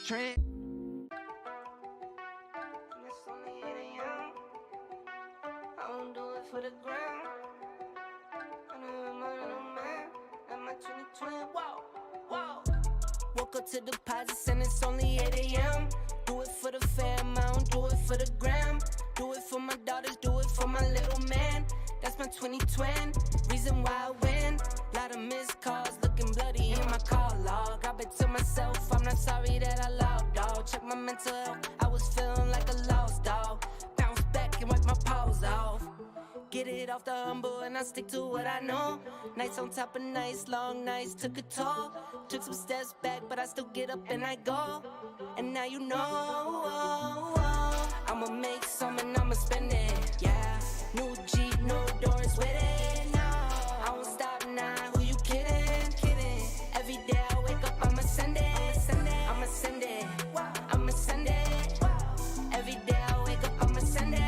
trend. It's only 8 a.m. I won't do it for the gram. I know I'm a little man. At my 2020, whoa, whoa. Woke up to deposits and it's only 8 a.m. Do it for the fam, I don't do it for the gram. Do it for my daughters, do it for my little man. That's my 2020, reason why I win. Lot of missed calls, looking bloody in my call log. I bet to myself, I'm not sorry that I logged, dog. Check my mental health, I was feeling like a lost dog. Bounce back and wipe my paws off. Get it off the humble and I stick to what I know. Nights on top of nights, long nights took a toll. Took some steps back, but I still get up and I go. And now you know, I'ma make some and I'ma spend it, yeah. New Jeep, no doors with it, no. I won't stop now, who you kidding, kidding? Every day I wake up, I'ma send it, I'ma send it, I'ma send it. Every day I wake up, I'ma send it,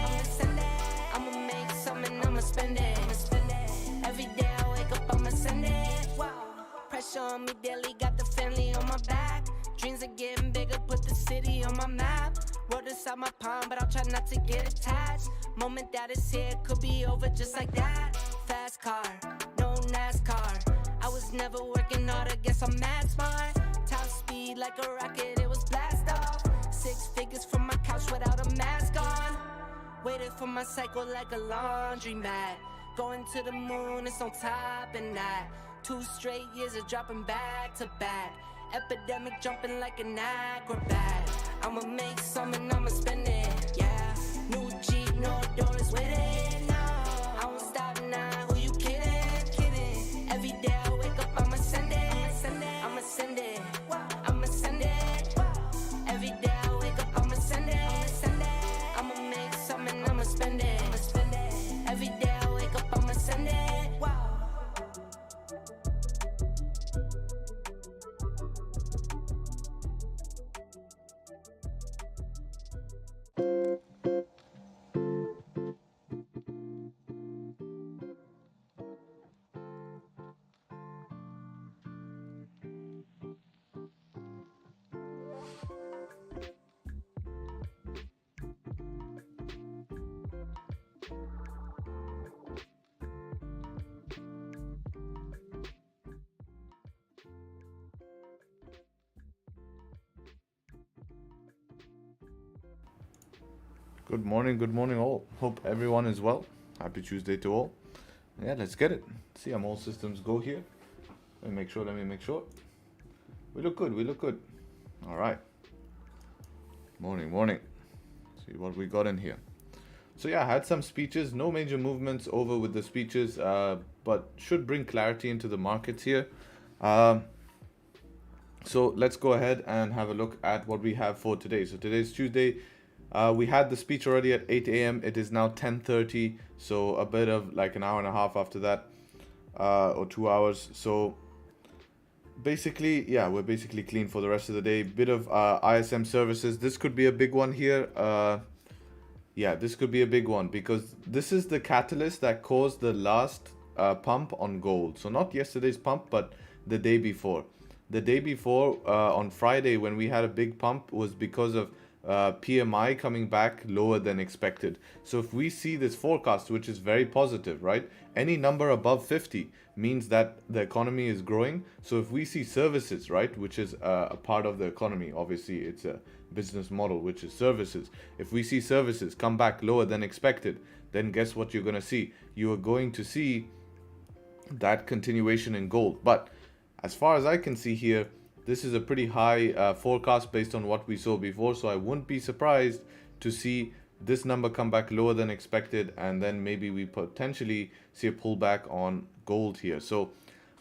I'ma make some and I'ma spend it. Every day I wake up, I'ma send it. Pressure on me daily, got the family on my back. Dreams are getting bigger, put the city on my map. Wrote inside my palm, but I'll try not to get attached. Moment that is here, could be over just like that. Fast car, no NASCAR. I was never working hard, I guess I'm mad smart. Top speed like a rocket, it was blast off. 6 figures from my couch without a mask on. Waited for my cycle like a laundry mat. Going to the moon, it's on top and that. 2 straight years of dropping back to back. Epidemic jumping like an acrobat. I'ma make some and I'ma spend it, yeah. New Jeep, no doors with it, no. I won't stop now, who you kidding, kidding? Every day I wake up, I'ma send it, I'ma send it, I'ma send it. Every day I wake up, I'ma send it, I'ma make some and I'ma spend it. Every day I wake up, I'ma send it. Good morning all. Hope everyone is well. Happy Tuesday to all. Yeah, let's get it. See, I'm all systems go here. Let me make sure. We look good. All right. Morning. See what we got in here. So yeah, I had some speeches, no major movements over with the speeches, but should bring clarity into the markets here. So let's go ahead and have a look at what we have for today. So today's Tuesday. We had the speech already at 8 a.m. It is now 10:30, so a bit of like an hour and a half after that, or 2 hours. So basically, yeah, we're basically clean for the rest of the day. Bit of ISM services. This could be a big one here. Yeah, this could be a big one because this is the catalyst that caused the last pump on gold. So not yesterday's pump, but the day before. The day before, on Friday, when we had a big pump, was because of PMI coming back lower than expected. So if we see this forecast, which is very positive, right? Any number above 50 means that the economy is growing. So if we see services, right, which is a part of the economy, obviously it's a business model, which is services. If we see services come back lower than expected, then guess what you're going to see? You are going to see that continuation in gold. But as far as I can see here, this is a pretty high forecast based on what we saw before, so I wouldn't be surprised to see this number come back lower than expected, and then maybe we potentially see a pullback on gold here. So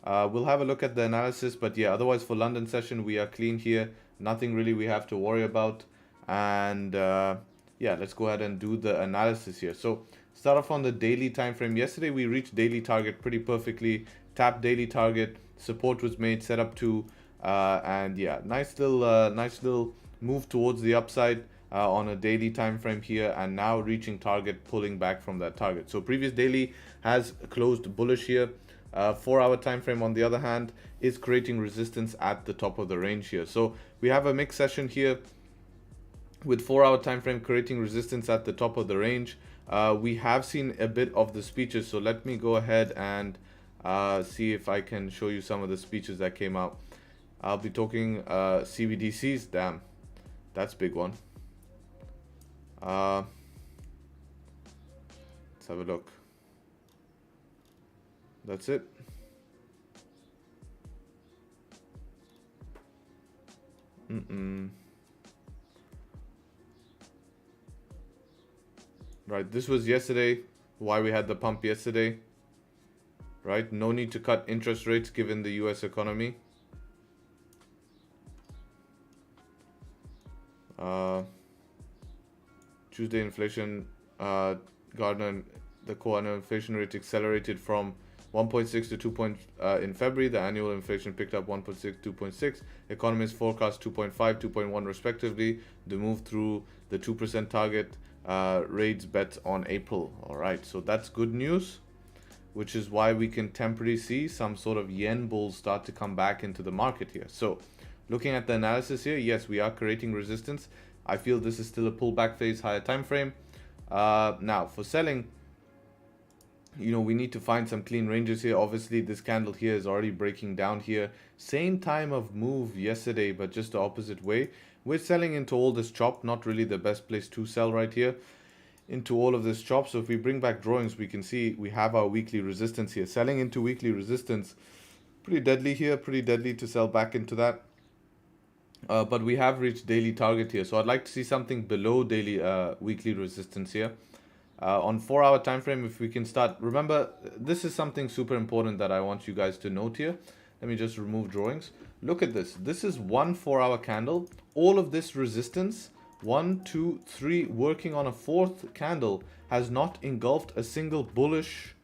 we'll have a look at the analysis, but yeah, otherwise for London session, we are clean here. Nothing really we have to worry about. And yeah, let's go ahead and do the analysis here. So start off on the daily time frame. Yesterday, we reached daily target pretty perfectly. Tapped daily target, support was made, set up to and yeah, nice little move towards the upside on a daily time frame here, and now reaching target, pulling back from that target. So previous daily has closed bullish here. 4-hour time frame, on the other hand, is creating resistance at the top of the range here. So we have a mixed session here with 4-hour time frame creating resistance at the top of the range. We have seen a bit of the speeches, so let me go ahead and see if I can show you some of the speeches that came out. I'll be talking CBDCs. Damn, that's a big one. Let's have a look. That's it. Right, this was yesterday, why we had the pump yesterday. Right, no need to cut interest rates given the US economy. Tuesday inflation, Gardner, the core annual inflation rate accelerated from 1.6 to 2 in February. The annual inflation picked up 1.6, 2.6. Economists forecast 2.5, 2.1 respectively. The move through the 2% target rates bet on April. All right, so that's good news, which is why we can temporarily see some sort of yen bulls start to come back into the market here. So looking at the analysis here, yes, we are creating resistance. I feel this is still a pullback phase, higher time frame. Now for selling, you know, we need to find some clean ranges here. Obviously this candle here is already breaking down here. Same time of move yesterday, but just the opposite way. We're selling into all this chop, not really the best place to sell right here, into all of this chop. So if we bring back drawings, we can see we have our weekly resistance here. Selling into weekly resistance, pretty deadly here, pretty deadly to sell back into that. But we have reached daily target here. So I'd like to see something below daily weekly resistance here. On 4-hour time frame, if we can start, remember, this is something super important that I want you guys to note here. Let me just remove drawings. Look at this. This is one 4-hour candle. All of this resistance, 1, 2, 3, working on a fourth candle, has not engulfed a single bullish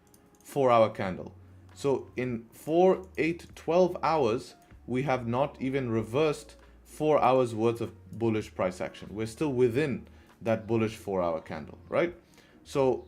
4-hour candle. So in 4, 8, 12 hours, we have not even reversed 4 hours worth of bullish price action. We're still within that bullish 4-hour candle, right? So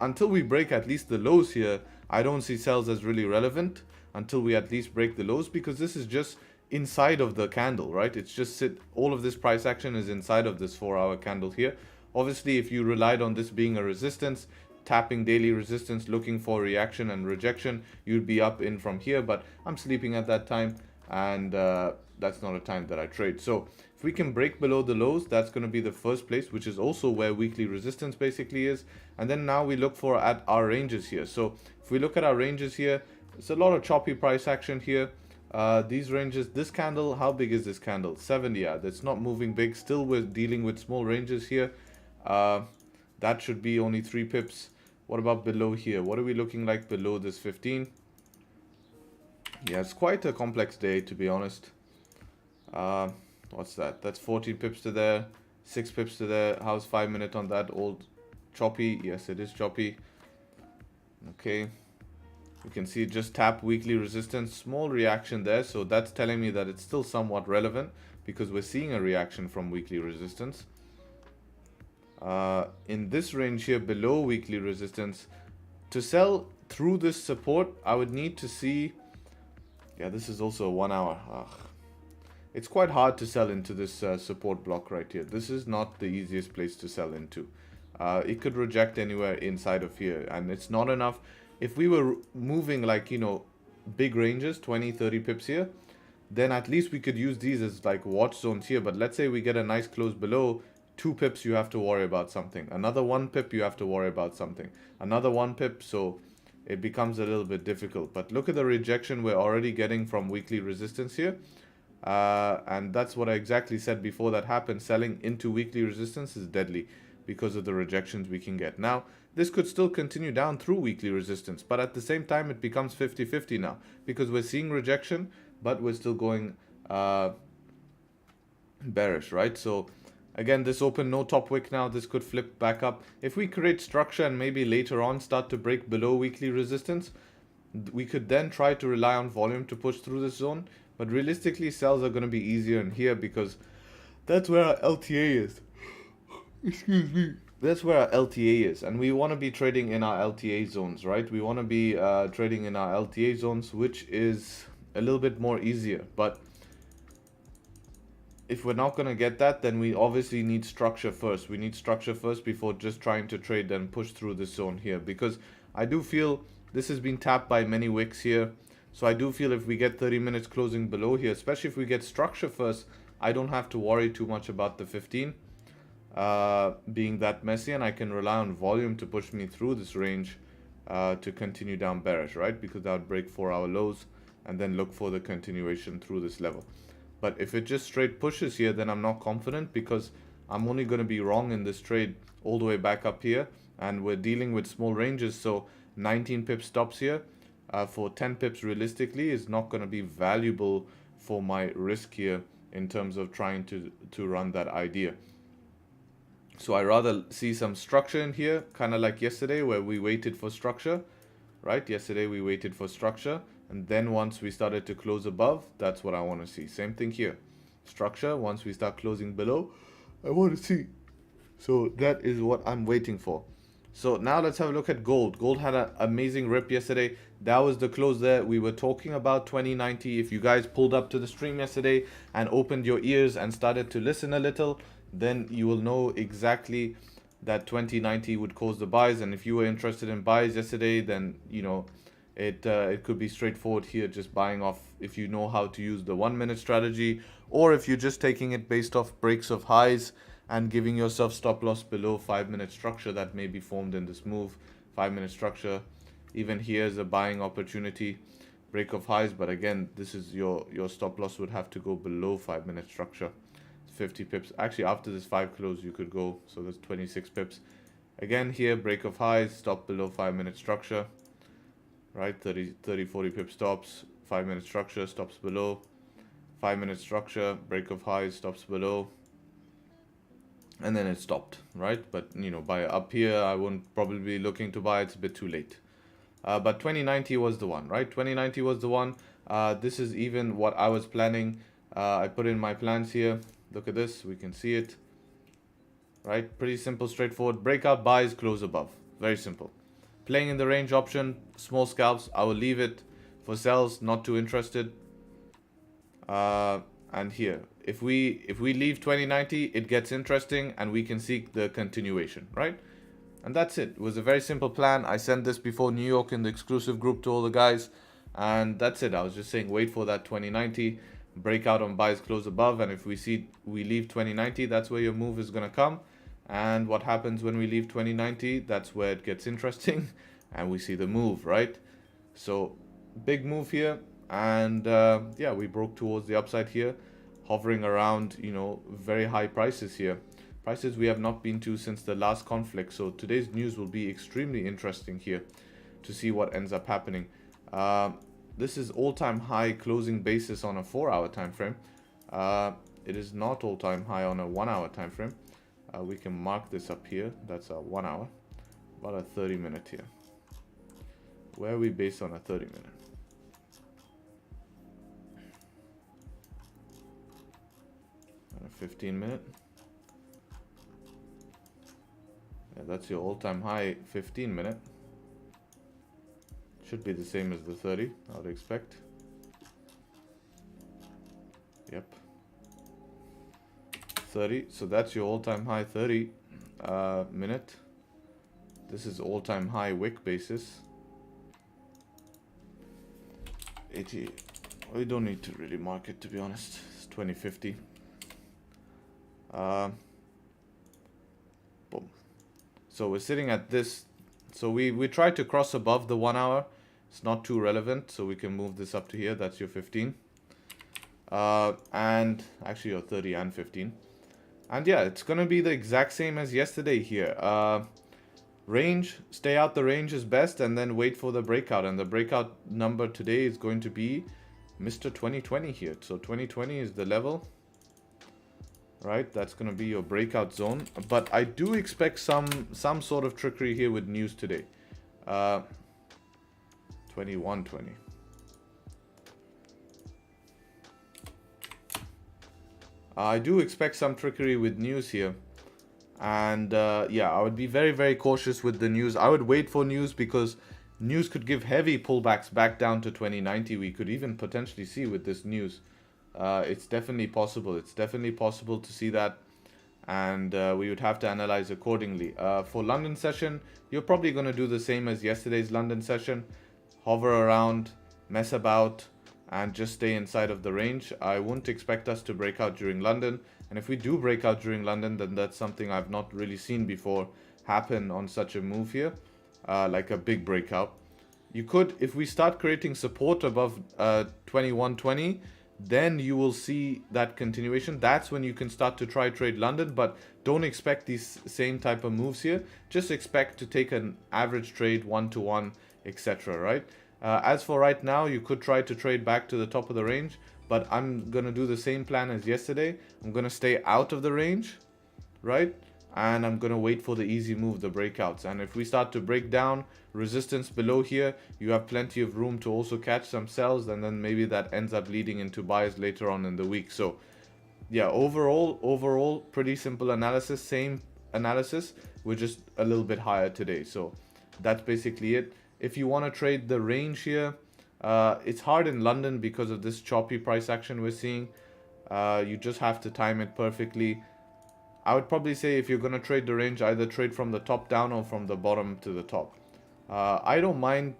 until we break at least the lows here, I don't see sells as really relevant until we at least break the lows, because this is just inside of the candle, right? It's just all of this price action is inside of this 4-hour candle here. Obviously, if you relied on this being a resistance, tapping daily resistance, looking for reaction and rejection, you'd be up in from here, but I'm sleeping at that time, and that's not a time that I trade. So if we can break below the lows, that's going to be the first place, which is also where weekly resistance basically is. And then now we look for at our ranges here. So if we look at our ranges here, it's a lot of choppy price action here. These ranges, this candle, how big is this candle? 70. Yeah, that's not moving big. Still we're dealing with small ranges here. That should be only 3 pips. What about below here? What are we looking like below this 15? Yeah, it's quite a complex day, to be honest. What's that? That's 14 pips to there, 6 pips to there. How's 5 minute on that? Old choppy? Yes, it is choppy. Okay. You can see just tap weekly resistance, small reaction there. So that's telling me that it's still somewhat relevant, because we're seeing a reaction from weekly resistance. In this range here below weekly resistance, to sell through this support, I would need to see, yeah, this is also a 1 hour. Ugh. It's quite hard to sell into this support block right here. This is not the easiest place to sell into. It could reject anywhere inside of here, and it's not enough. If we were moving like, you know, big ranges, 20, 30 pips here, then at least we could use these as like watch zones here. But let's say we get a nice close below, 2 pips, you have to worry about something. Another 1 pip, you have to worry about something. Another 1 pip, so it becomes a little bit difficult. But look at the rejection we're already getting from weekly resistance here. And that's what I exactly said before that happened. Selling into weekly resistance is deadly because of the rejections we can get. Now, this could still continue down through weekly resistance, but at the same time, it becomes 50-50 now, because we're seeing rejection, but we're still going bearish, right? So again, this open no top wick now. This could flip back up. If we create structure and maybe later on start to break below weekly resistance, we could then try to rely on volume to push through this zone. But realistically, sells are going to be easier in here, because that's where our LTA is. Excuse me. that's where our LTA is, and we want to be trading in our LTA zones, right? We want to be trading in our LTA zones, which is a little bit more easier. But if we're not going to get that, then we obviously need structure first. We need structure first before just trying to trade and push through this zone here, because I do feel this has been tapped by many wicks here. So I do feel if we get 30 minutes closing below here, especially if we get structure first, I don't have to worry too much about the 15 being that messy, and I can rely on volume to push me through this range to continue down bearish, right? Because that would break 4-hour lows and then look for the continuation through this level. But if it just straight pushes here, then I'm not confident, because I'm only going to be wrong in this trade all the way back up here, and we're dealing with small ranges. So 19 pips stops here for 10 pips realistically is not going to be valuable for my risk here in terms of trying to run that idea. So I rather see some structure in here, kind of like yesterday where we waited for structure, right? Yesterday we waited for structure, and then once we started to close above, that's what I want to see. Same thing here. Structure, once we start closing below, I want to see. So that is what I'm waiting for. So now let's have a look at gold. Gold had an amazing rip yesterday. That was the close there. We were talking about 2090. If you guys pulled up to the stream yesterday and opened your ears and started to listen a little, then you will know exactly that 2090 would cause the buys. And if you were interested in buys yesterday, then you know it could be straightforward here, just buying off if you know how to use the 1 minute strategy, or if you're just taking it based off breaks of highs and giving yourself stop loss below 5 minute structure that may be formed in this move. 5 minute structure, even here is a buying opportunity, break of highs, but again, this is your stop loss would have to go below 5 minute structure. 50 pips. Actually, after this 5 close, you could go. So that's 26 pips. Again, here, break of highs, stop below 5 minute structure. Right, 30, 40 pip stops. 5 minute structure, stops below. 5 minute structure, break of highs, stops below. And then it stopped, right? But, you know, buy up here, I wouldn't probably be looking to buy. It's a bit too late. But 2090 was the one, right? 2090 was the one. This is even what I was planning. I put in my plans here. Look at this, we can see it, right? Pretty simple, straightforward. Breakout buys, close above. Very simple. Playing in the range option, small scalps, I will leave it. For sells, not too interested. And here, if we leave 2090, it gets interesting and we can seek the continuation, right? And that's it. It was a very simple plan. I sent this before New York in the exclusive group to all the guys, and that's it. I was just saying wait for that 2090. Breakout on buys, close above, and if we leave 2090, that's where your move is going to come. And what happens when we leave 2090, that's where it gets interesting and we see the move, right? So big move here, and yeah, we broke towards the upside here, hovering around, you know, very high prices here, prices we have not been to since the last conflict. So today's news will be extremely interesting here to see what ends up happening. This is all-time high closing basis on a 4-hour time frame. It is not all-time high on a 1-hour time frame. We can mark this up here. That's a 1 hour. About a 30 minute here. Where are we based on a 30 minute? And a 15 minute. Yeah, that's your all-time high 15 minute. Should be the same as the 30, I would expect. Yep. 30, so that's your all-time high 30 minute. This is all-time high wick basis. 80, we don't need to really mark it, to be honest. It's 2050. Boom. So we're sitting at this. So we tried to cross above the 1 hour. It's not too relevant, so we can move this up to here. That's your 15. And actually your 30 and 15. And yeah, it's going to be the exact same as yesterday here. Range, stay out the range is best, and then wait for the breakout. And the breakout number today is going to be Mr. 2020 here. So 2020 is the level, right? That's going to be your breakout zone. But I do expect some sort of trickery here with news today. 2120. I do expect some trickery with news here. And yeah, I would be very, very cautious with the news. I would wait for news because news could give heavy pullbacks back down to 2090. We could even potentially see with this news. It's definitely possible. It's definitely possible to see that. And we would have to analyze accordingly. For London session, you're probably going to do the same as yesterday's London session. Hover around, mess about, and just stay inside of the range. I wouldn't expect us to break out during London. And if we do break out during London, then that's something I've not really seen before happen on such a move here, like a big breakout. You could, if we start creating support above 2120, then you will see that continuation. That's when you can start to trade London, but don't expect these same type of moves here. Just expect to take an average trade 1-to-1, etc. Right? As for right now, you could try to trade back to the top of the range, but I'm gonna do the same plan as yesterday. I'm gonna stay out of the range, right? And I'm gonna wait for the easy move, the breakouts. And if we start to break down resistance below here, you have plenty of room to also catch some sells, and then maybe that ends up leading into buys later on in the week. So yeah, overall pretty simple analysis. Same analysis, we're just a little bit higher today. So that's basically it. If you want to trade the range here, it's hard in London because of this choppy price action we're seeing. You just have to time it perfectly. I would probably say if you're going to trade the range, either trade from the top down or from the bottom to the top. I don't mind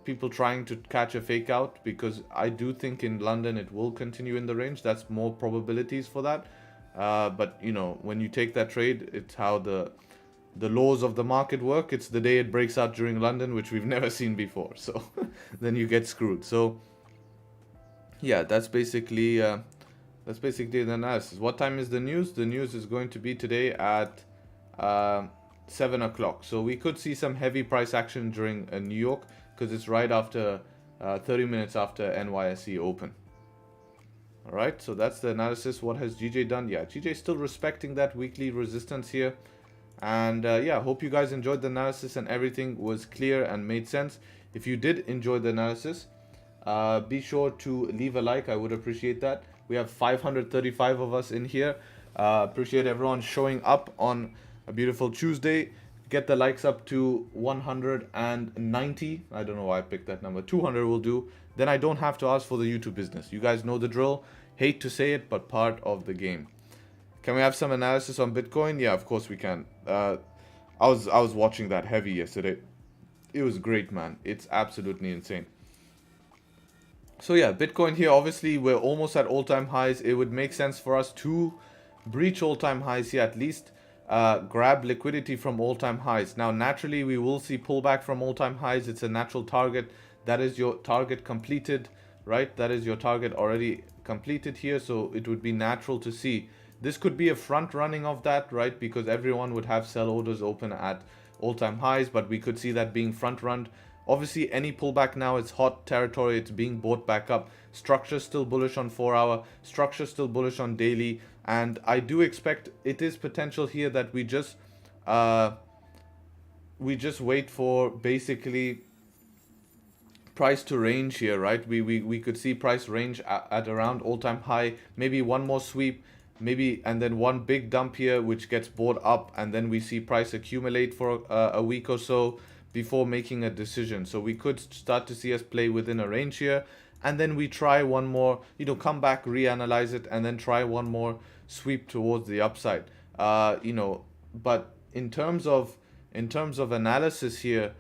people trying to catch a fake out, because I do think in London it will continue in the range. That's more probabilities for that. But you know, when you take that trade, it's how the laws of the market work. It's the day it breaks out during London, which we've never seen before. So then you get screwed. So yeah, that's basically the analysis. What time is the news? The news is going to be today at 7 o'clock. So we could see some heavy price action during New York, because it's right after 30 minutes after NYSE open. All right, so that's the analysis. What has GJ done? Yeah, GJ is still respecting that weekly resistance here. And yeah, hope you guys enjoyed the analysis and everything was clear and made sense. If you did enjoy the analysis, be sure to leave a like. I would appreciate that. We have 535 of us in here. Appreciate everyone showing up on a beautiful Tuesday. Get the likes up to 190. I don't know why I picked that number. 200 will do. Then I don't have to ask for the YouTube business. You guys know the drill. Hate to say it, but part of the game. Can we have some analysis on Bitcoin? Yeah, of course we can. I was watching that heavy yesterday. It was great, man. It's absolutely insane. So yeah, Bitcoin here, obviously we're almost at all-time highs. It would make sense for us to breach all-time highs here, at least grab liquidity from all-time highs. Now naturally we will see pullback from all-time highs. It's a natural target. That is your target completed, right? That is your target already completed here. So it would be natural to see. This could be a front running of that, right? Because everyone would have sell orders open at all-time highs, but we could see that being front run. Obviously, any pullback now, it's hot territory. It's being bought back up. Structure still bullish on 4-hour. Structure still bullish on daily. And I do expect it is potential here that we just wait for basically price to range here, right? We could see price range at around all-time high. Maybe one more sweep, maybe, and then one big dump here, which gets bought up, and then we see price accumulate for a week or so before making a decision. So we could start to see us play within a range here, and then we try one more, come back, reanalyze it, and then try one more sweep towards the upside. But in terms of analysis here,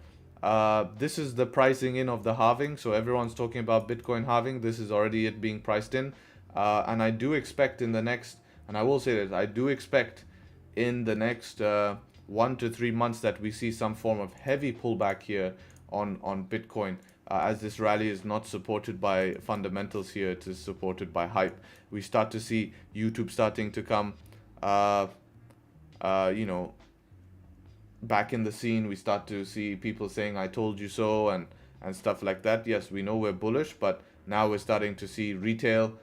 this is the pricing in of the halving. So everyone's talking about Bitcoin halving. This is already it being priced in, and I do expect in the next, and I will say this, I do expect in the next 1 to 3 months that we see some form of heavy pullback here on Bitcoin, as this rally is not supported by fundamentals here. It is supported by hype. We start to see YouTube starting to come back in the scene. We start to see people saying I told you so, and stuff like that. Yes, we know we're bullish, but now we're starting to see retail.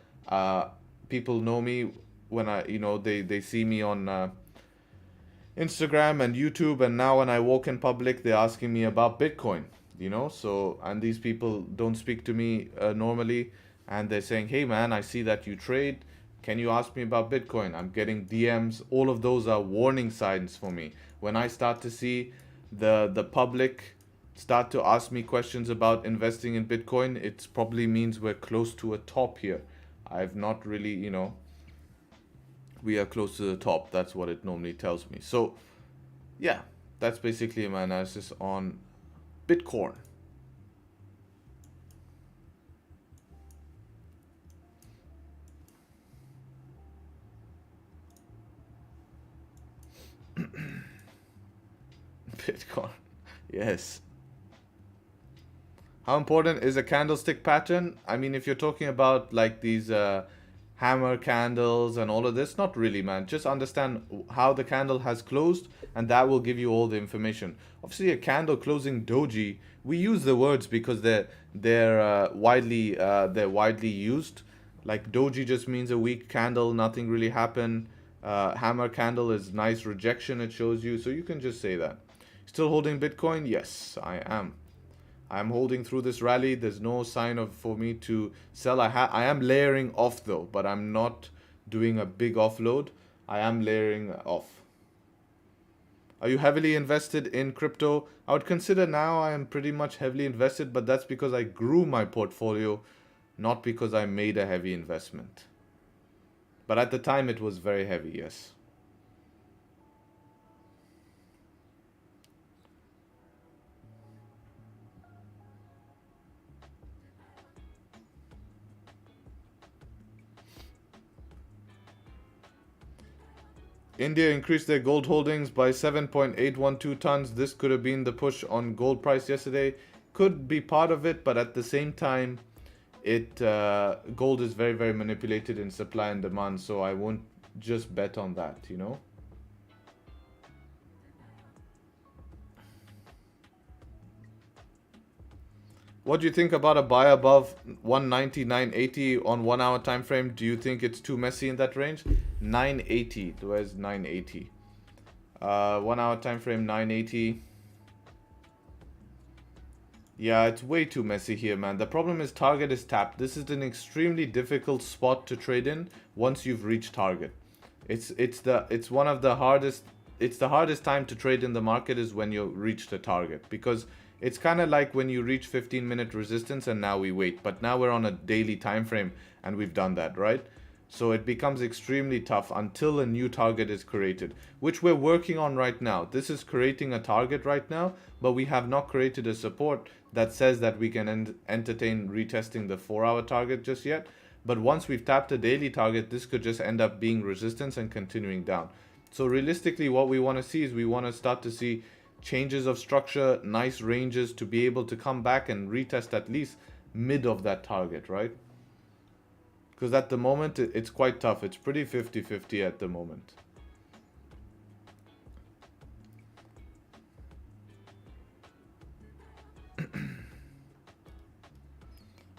People know me when they see me on Instagram and YouTube, and now when I walk in public, they're asking me about Bitcoin, so, and these people don't speak to me normally, and they're saying, hey man, I see that you trade, Can you ask me about Bitcoin? I'm getting DMs. All of those are warning signs for me. When I start to see the public start to ask me questions about investing in Bitcoin, it probably means we're close to a top here. I've not really, we are close to the top. That's what it normally tells me. So, yeah, that's basically my analysis on Bitcoin. Bitcoin. Yes. How important is a candlestick pattern? I mean, if you're talking about like these hammer candles and all of this, not really, man. Just understand how the candle has closed, and that will give you all the information. Obviously, a candle closing doji, we use the words because they're widely used. Like doji just means a weak candle, nothing really happened. Hammer candle is nice rejection, it shows you, so you can just say that. Still holding Bitcoin? Yes, I am. I'm holding through this rally. There's no sign of for me to sell. I am layering off though, but I'm not doing a big offload. I am layering off. Are you heavily invested in crypto? I would consider now I am pretty much heavily invested, but that's because I grew my portfolio, not because I made a heavy investment. But at the time it was very heavy, yes. India increased their gold holdings by 7.812 tons. This could have been the push on gold price yesterday. Could be part of it, but at the same time, gold is very, very manipulated in supply and demand, so I won't just bet on that, you know? What do you think about a buy above 199.80 on 1 hour time frame? Do you think it's too messy in that range? 980. Where's 980? 1 hour time frame 980. Yeah, it's way too messy here, man. The problem is target is tapped. This is an extremely difficult spot to trade in once you've reached target. It's the hardest time to trade in the market is when you reach the target, because it's kind of like when you reach 15-minute resistance and now we wait. But now we're on a daily time frame and we've done that, right? So it becomes extremely tough until a new target is created, which we're working on right now. This is creating a target right now, but we have not created a support that says that we can entertain retesting the 4 hour target just yet. But once we've tapped a daily target, this could just end up being resistance and continuing down. So realistically, what we want to see is we want to start to see changes of structure, nice ranges to be able to come back and retest at least mid of that target, right? Because at the moment, it's quite tough. It's pretty 50-50 at the moment.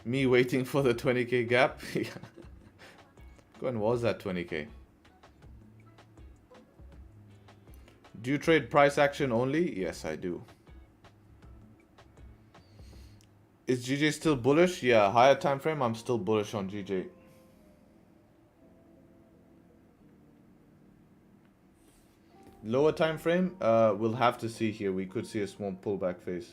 Me waiting for the 20k gap? When was that 20k? Do you trade price action only? Yes, I do. Is GJ still bullish? Yeah, higher time frame, I'm still bullish on GJ. Lower time frame, we'll have to see here. We could see a small pullback phase.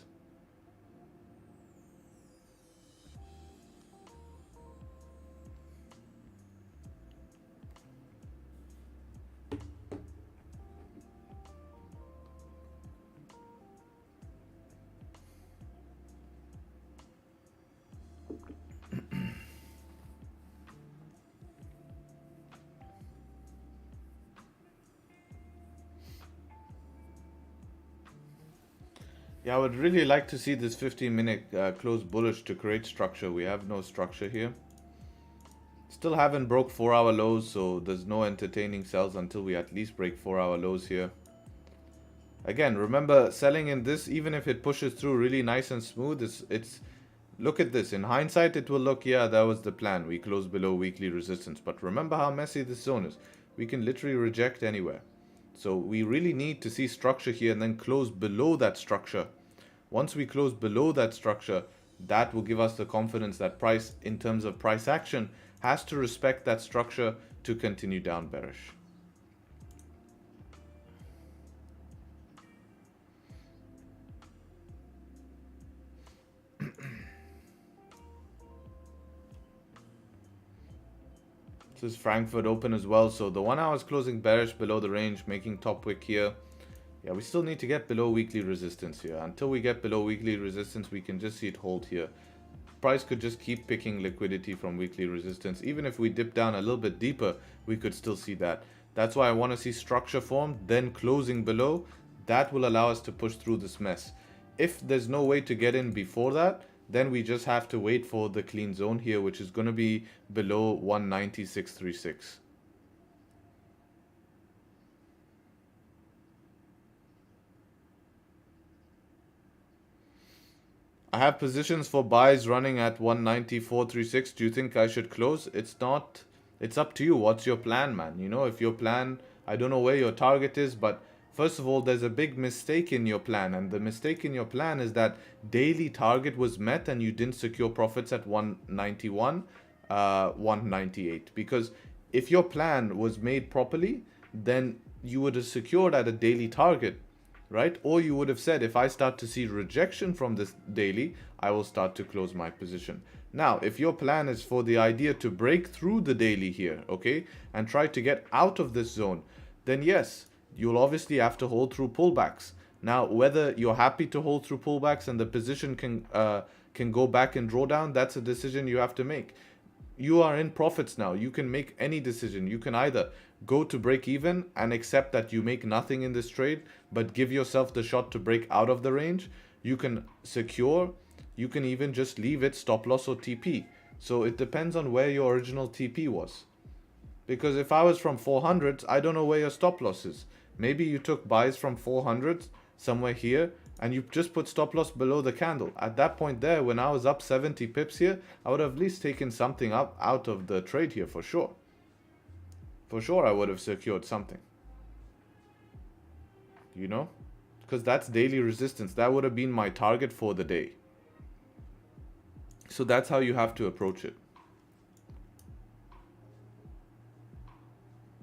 Yeah, I would really like to see this 15-minute close bullish to create structure. We have no structure here. Still haven't broke 4 hour lows, so there's no entertaining sells until we at least break 4 hour lows here. Again, remember, selling in this, even if it pushes through really nice and smooth, it's look at this. In hindsight, it will look, yeah, that was the plan. We closed below weekly resistance. But remember how messy this zone is. We can literally reject anywhere. So we really need to see structure here and then close below that structure. Once we close below that structure, that will give us the confidence that price, in terms of price action, has to respect that structure to continue down bearish. This is Frankfurt open as well. So the 1 hour is closing bearish below the range, making top wick here. Yeah, we still need to get below weekly resistance here. Until we get below weekly resistance, we can just see it hold here. Price could just keep picking liquidity from weekly resistance. Even if we dip down a little bit deeper, we could still see that. That's why I want to see structure formed, then closing below. That will allow us to push through this mess. If there's no way to get in before that, then we just have to wait for the clean zone here, which is going to be below 196.36. I have positions for buys running at 194.36. Do you think I should close? It's not. It's up to you. What's your plan, man? You know, if your plan, I don't know where your target is, but first of all, there's a big mistake in your plan. And the mistake in your plan is that daily target was met and you didn't secure profits at 191, 198. Because if your plan was made properly, then you would have secured at a daily target, right? Or you would have said, if I start to see rejection from this daily, I will start to close my position. Now, if your plan is for the idea to break through the daily here, okay, and try to get out of this zone, then yes, you'll obviously have to hold through pullbacks. Now, whether you're happy to hold through pullbacks and the position can go back and draw down, that's a decision you have to make. You are in profits now. You can make any decision. You can either go to break even and accept that you make nothing in this trade, but give yourself the shot to break out of the range. You can secure. You can even just leave it stop loss or TP. So it depends on where your original TP was. Because if I was from 400s, I don't know where your stop loss is. Maybe you took buys from 400s somewhere here and you just put stop loss below the candle. At that point there, when I was up 70 pips here, I would have at least taken something up out of the trade here for sure. For sure, I would have secured something. You know? Because that's daily resistance. That would have been my target for the day. So that's how you have to approach it.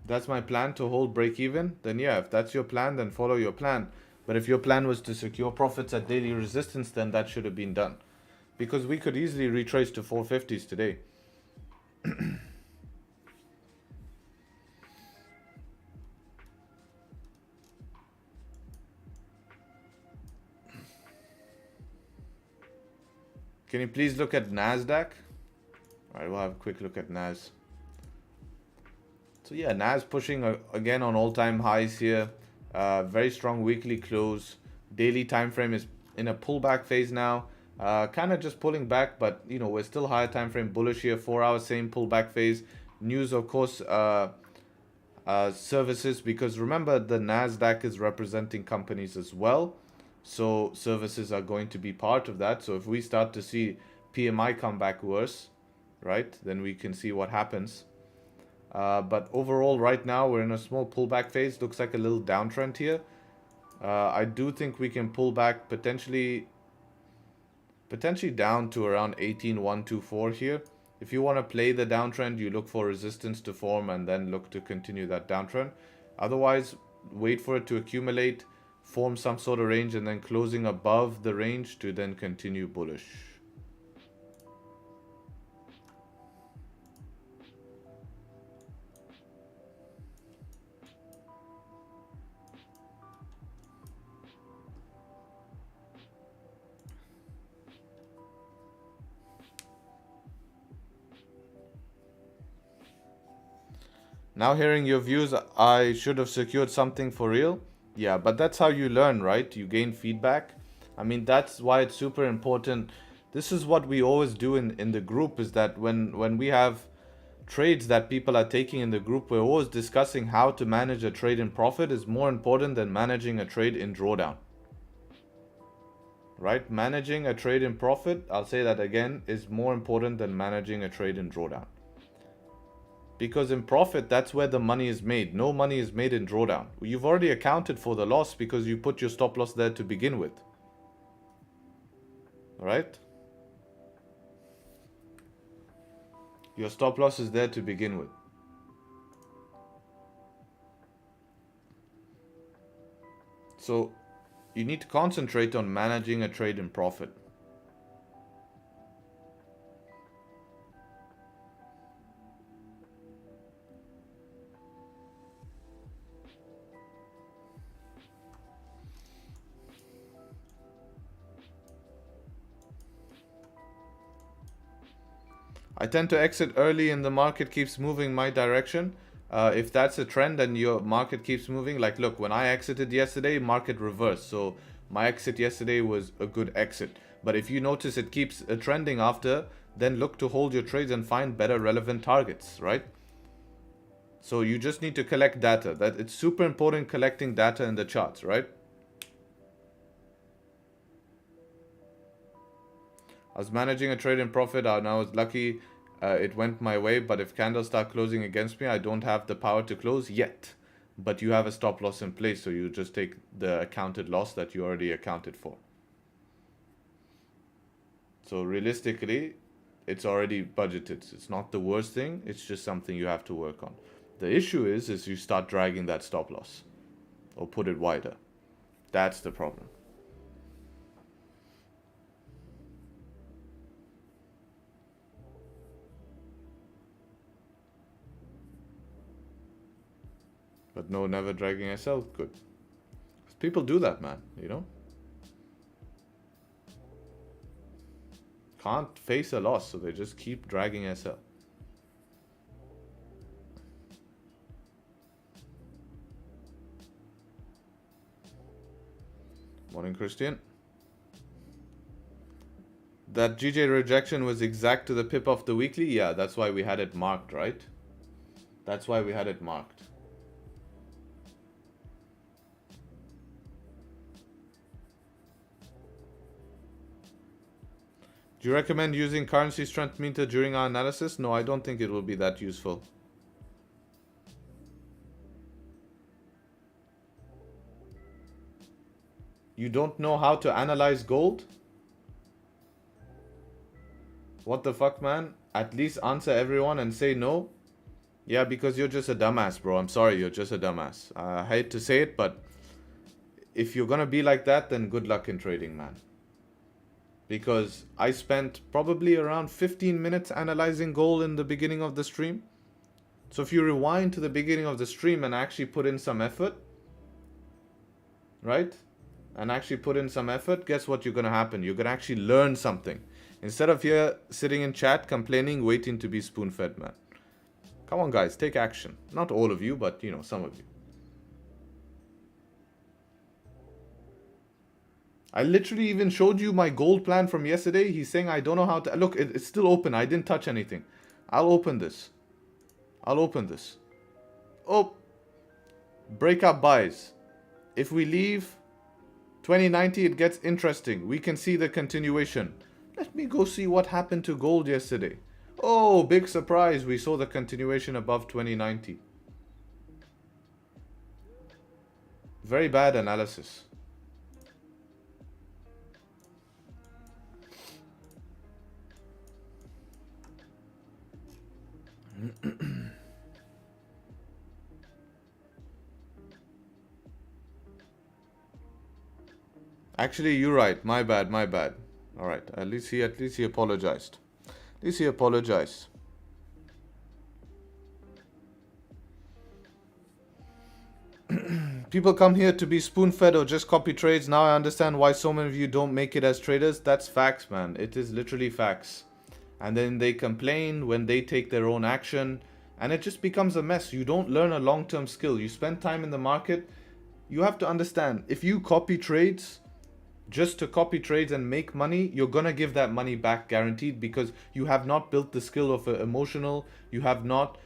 That's my plan, to hold break even. Then yeah, if that's your plan, then follow your plan. But if your plan was to secure profits at daily resistance, then that should have been done. Because we could easily retrace to 450s today. Can you please look at NASDAQ? Alright, we'll have a quick look at NAS. So yeah, NAS pushing again on all-time highs here. Very strong weekly close. Daily time frame is in a pullback phase now. Kind of just pulling back, but you know, we're still higher time frame bullish here. 4 hours, same pullback phase. News, of course, services, because remember the NASDAQ is representing companies as well. So services are going to be part of that. So if we start to see PMI come back worse, right, then we can see what happens. But overall, right now, we're in a small pullback phase. Looks like a little downtrend here. I do think we can pull back potentially down to around 18,124 here. If you want to play the downtrend, you look for resistance to form and then look to continue that downtrend. Otherwise, wait for it to accumulate, form some sort of range, and then closing above the range to then continue bullish. Now hearing your views, I should have secured something for real. Yeah, but that's how you learn, right? You gain feedback. I mean, that's why it's super important. This is what we always do in the group, is that when we have trades that people are taking in the group, we're always discussing how to manage a trade in profit is more important than managing a trade in drawdown. Right? Managing a trade in profit, I'll say that again, is more important than managing a trade in drawdown. Because in profit, that's where the money is made. No money is made in drawdown. You've already accounted for the loss because you put your stop loss there to begin with. Right? Your stop loss is there to begin with. So you need to concentrate on managing a trade in profit. I tend to exit early and the market keeps moving my direction. If that's a trend and your market keeps moving, like look, when I exited yesterday, market reversed. So my exit yesterday was a good exit. But if you notice it keeps trending after, then look to hold your trades and find better relevant targets, right? So you just need to collect data. That it's super important collecting data in the charts, right? I was managing a trade in profit and I was lucky it went my way, but if candles start closing against me, I don't have the power to close yet. But you have a stop loss in place, so you just take the accounted loss that you already accounted for. So realistically, it's already budgeted. It's not the worst thing, it's just something you have to work on. The issue is you start dragging that stop loss or put it wider. That's the problem. But no, never dragging SL. Good. People do that, man, you know? Can't face a loss, so they just keep dragging SL. Morning, Christian. That GJ rejection was exact to the pip of the weekly? Yeah, that's why we had it marked, right? That's why we had it marked. Do you recommend using currency strength meter during our analysis? No, I don't think it will be that useful. You don't know how to analyze gold? What the fuck, man? At least answer everyone and say no? Yeah, because you're just a dumbass, bro. I'm sorry, you're just a dumbass. I hate to say it, but if you're gonna be like that, then good luck in trading, man. Because I spent probably around 15 minutes analyzing gold in the beginning of the stream. So if you rewind to the beginning of the stream and actually put in some effort, right? And actually put in some effort, guess what you're going to happen? You're going to actually learn something. Instead of here sitting in chat, complaining, waiting to be spoon-fed, man. Come on, guys, take action. Not all of you, but, you know, some of you. I literally even showed you my gold plan from yesterday. He's saying I don't know how to... Look, it's still open. I didn't touch anything. I'll open this. I'll open this. Oh. Breakup buys. If we leave 2090, it gets interesting. We can see the continuation. Let me go see what happened to gold yesterday. Oh, big surprise. We saw the continuation above 2090. Very bad analysis. Actually, you're right. My bad, my bad. All right. At least he apologized. At least he apologized. People come here to be spoon-fed or just copy trades. Now I understand why so many of you don't make it as traders. That's facts, man. It is literally facts. And then they complain when they take their own action. And it just becomes a mess. You don't learn a long-term skill. You spend time in the market. You have to understand, if you copy trades, just to copy trades and make money, you're gonna give that money back guaranteed, because you have not built the skill of emotional, you have not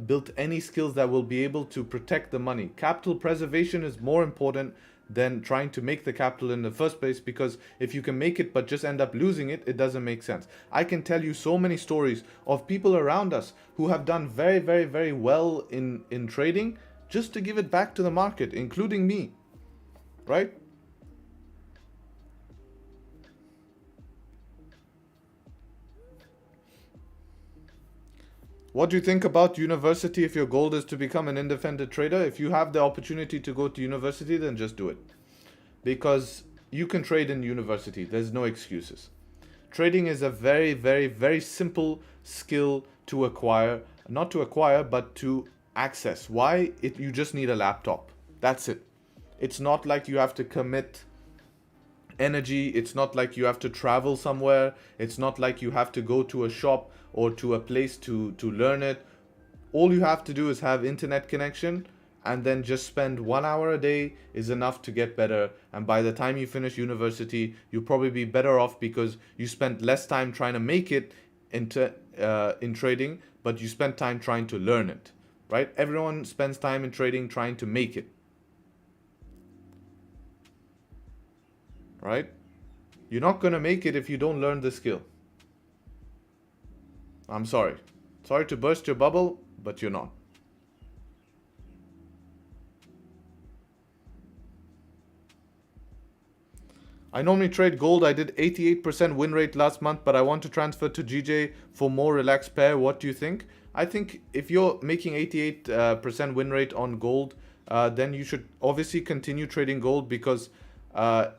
built any skills that will be able to protect the money. Capital preservation is more important than trying to make the capital in the first place, because if you can make it but just end up losing it, it doesn't make sense. I can tell you so many stories of people around us who have done very, very, very well in trading just to give it back to the market, including me, right? What do you think about university if your goal is to become an independent trader? If you have the opportunity to go to university, then just do it. because you can trade in university. There's no excuses. Trading is a very, very, very simple skill to acquire. Not to acquire, but to access. Why? You just need a laptop. That's it. It's not like you have to commit energy. It's not like you have to travel somewhere. It's not like you have to go to a shop or to a place to learn it. All you have to do is have internet connection, and then just spend 1 hour a day is enough to get better. And by the time you finish university, you'll probably be better off because you spent less time trying to make it in trading, but you spent time trying to learn it, right? Everyone spends time in trading trying to make it, right? You're not going to make it if you don't learn the skill. I'm sorry. Sorry to burst your bubble, but you're not. I normally trade gold. I did 88% win rate last month, but I want to transfer to GJ for more relaxed pair. What do you think? I think if you're making 88% win rate on gold, then you should obviously continue trading gold because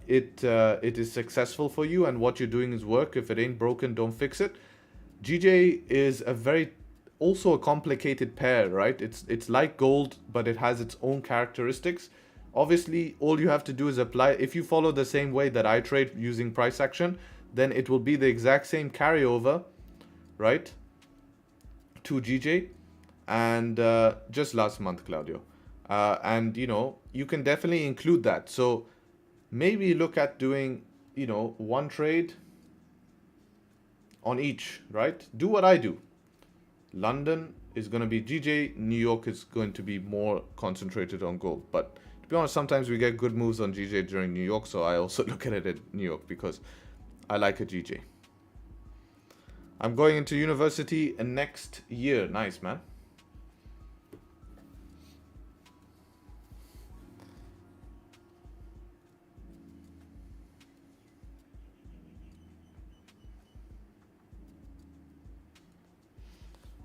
it is successful for you and what you're doing is work. If it ain't broken, don't fix it. GJ is also a complicated pair, right? It's like gold, but it has its own characteristics. Obviously, all you have to do is apply. If you follow the same way that I trade using price action, then it will be the exact same carryover, right, to GJ. And just last month, Claudio. And, you can definitely include that. So maybe look at doing, one trade on each, right? Do what I do. London is going to be GJ. New York is going to be more concentrated on gold. But to be honest, sometimes we get good moves on GJ during New York. So I also look at it at New York because I like a GJ. I'm going into university next year. Nice, man.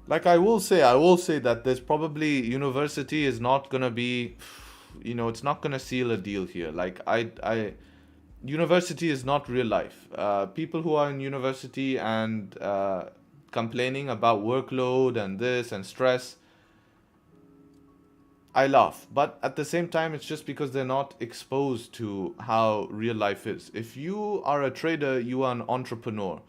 Like I will say that there's probably university is not gonna be, it's not gonna seal a deal here. Like university is not real life. People who are in university and complaining about workload and this and stress, I laugh. But at the same time, it's just because they're not exposed to how real life is. If you are a trader, you are an entrepreneur.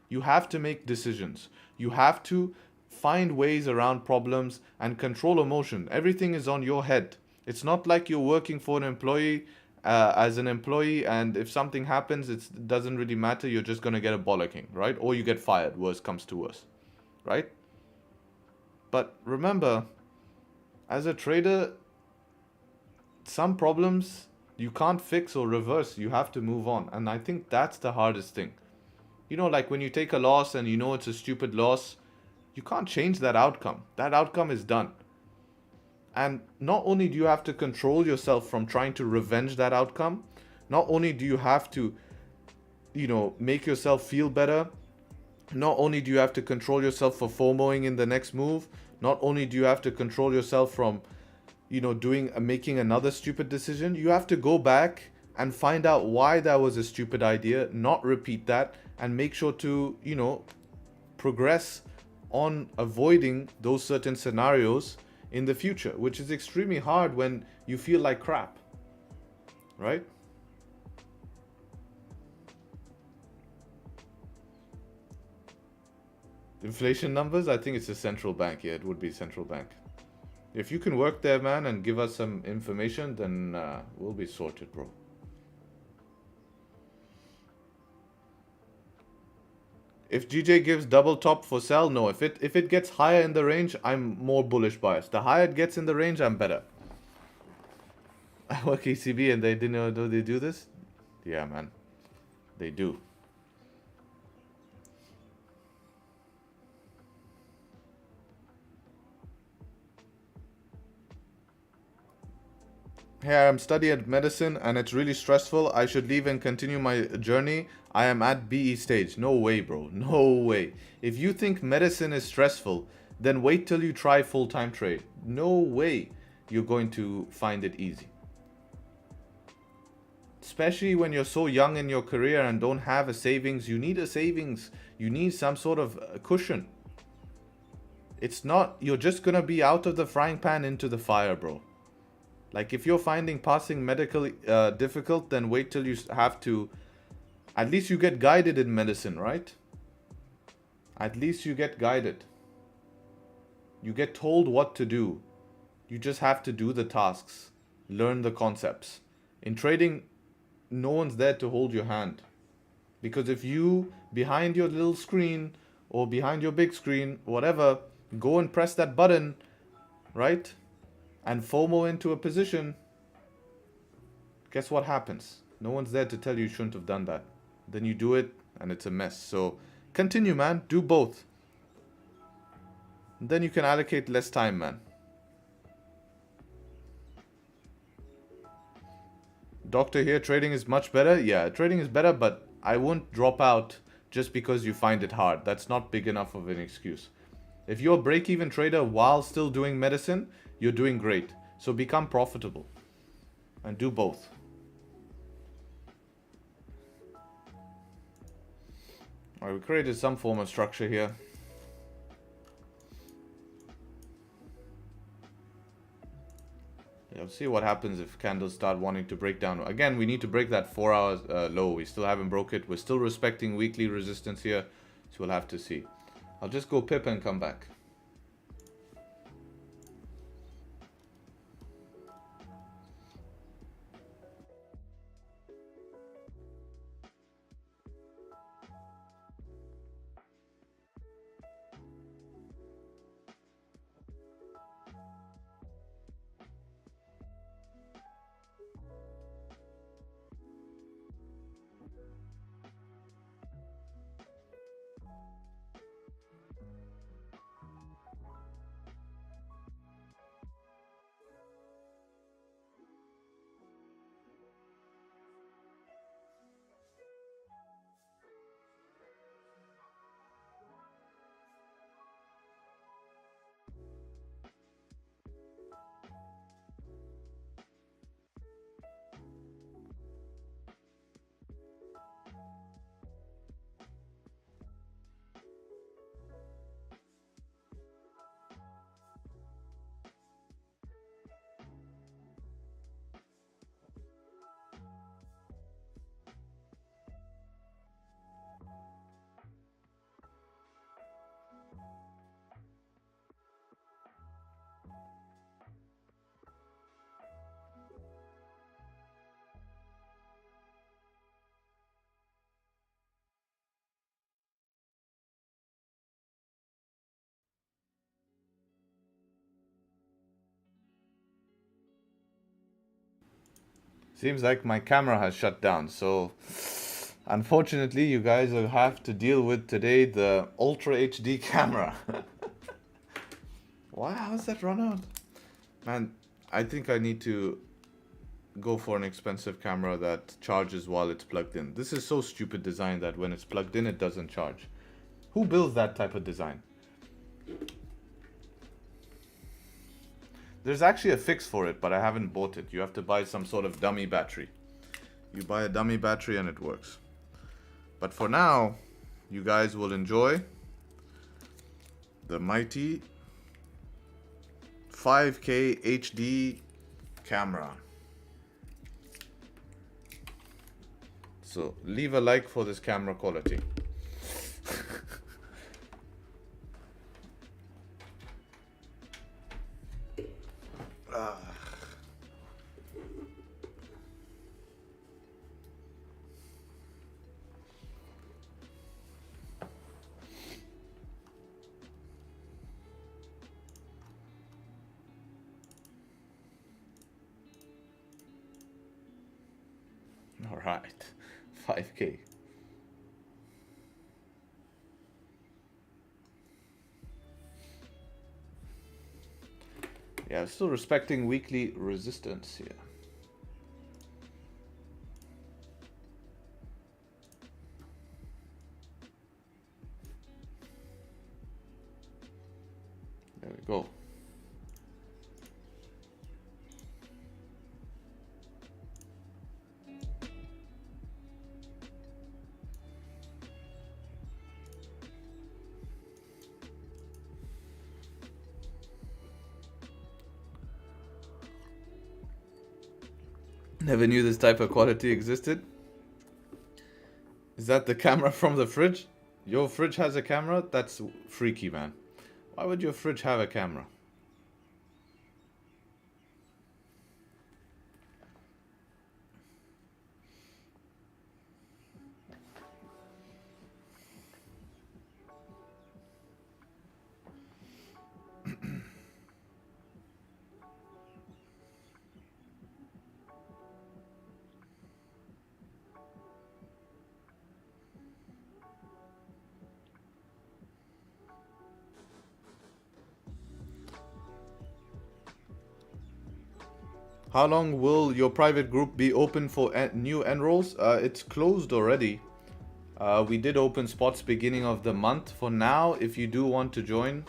You have to make decisions. You have to find ways around problems and control emotion. Everything is on your head. It's not like you're working for an employee as an employee, and if something happens, it doesn't really matter. You're just gonna get a bollocking, right? Or you get fired. Worst comes to worst, right? But remember, as a trader, some problems you can't fix or reverse. You have to move on, and I think that's the hardest thing. Like when you take a loss and it's a stupid loss, you can't change that outcome. That outcome is done. And not only do you have to control yourself from trying to revenge that outcome, not only do you have to, make yourself feel better, not only do you have to control yourself for FOMOing in the next move, not only do you have to control yourself from, making another stupid decision, you have to go back and find out why that was a stupid idea, not repeat that, and make sure to, progress on avoiding those certain scenarios in the future, which is extremely hard when you feel like crap, right? Inflation numbers, I think it's the central bank. Yeah, it would be central bank. If you can work there, man, and give us some information, then we'll be sorted, bro. If GJ gives double top for sell, no. If it gets higher in the range, I'm more bullish biased. The higher it gets in the range, I'm better. I work ECB and they didn't know they do this? Yeah, man. They do. Hey, I'm studying medicine and it's really stressful. I should leave and continue my journey. I am at BE stage. No way, bro. No way. If you think medicine is stressful, then wait till you try full-time trade. No way you're going to find it easy. Especially when you're so young in your career and don't have a savings. You need a savings. You need some sort of cushion. It's not, you're just gonna be out of the frying pan into the fire, bro. Like, if you're finding passing medical difficult, then wait till you have to. At least you get guided in medicine, right? At least you get guided. You get told what to do. You just have to do the tasks. Learn the concepts. In trading, no one's there to hold your hand. Because if you, behind your little screen, or behind your big screen, whatever, go and press that button, right? And FOMO into a position, guess what happens? No one's there to tell you shouldn't have done that. Then you do it, and it's a mess. So, continue, man. Do both. And then you can allocate less time, man. Doctor here, trading is much better. Yeah, trading is better, but I won't drop out just because you find it hard. That's not big enough of an excuse. If you're a break-even trader while still doing medicine, you're doing great. So become profitable. And do both. Alright, we created some form of structure here. Yeah, we'll see what happens if candles start wanting to break down. Again, we need to break that 4 hours low. We still haven't broke it. We're still respecting weekly resistance here. So we'll have to see. I'll just go pip and come back. Seems like my camera has shut down, so unfortunately you guys will have to deal with today the Ultra HD camera. Wow, how's that run out? Man, I think I need to go for an expensive camera that charges while it's plugged in. This is so stupid design that when it's plugged in it doesn't charge. Who builds that type of design? There's actually a fix for it, but I haven't bought it. You have to buy some sort of dummy battery. You buy a dummy battery and it works. But for now, you guys will enjoy the mighty 5K HD camera. So leave a like for this camera quality. All right, 5K. Yeah, still respecting weekly resistance here. There we go. Never knew this type of quality existed. Is that the camera from the fridge? Your fridge has a camera? That's freaky, man. Why would your fridge have a camera? How long will your private group be open for new enrolls? It's closed already. We did open spots beginning of the month. For now, if you do want to join,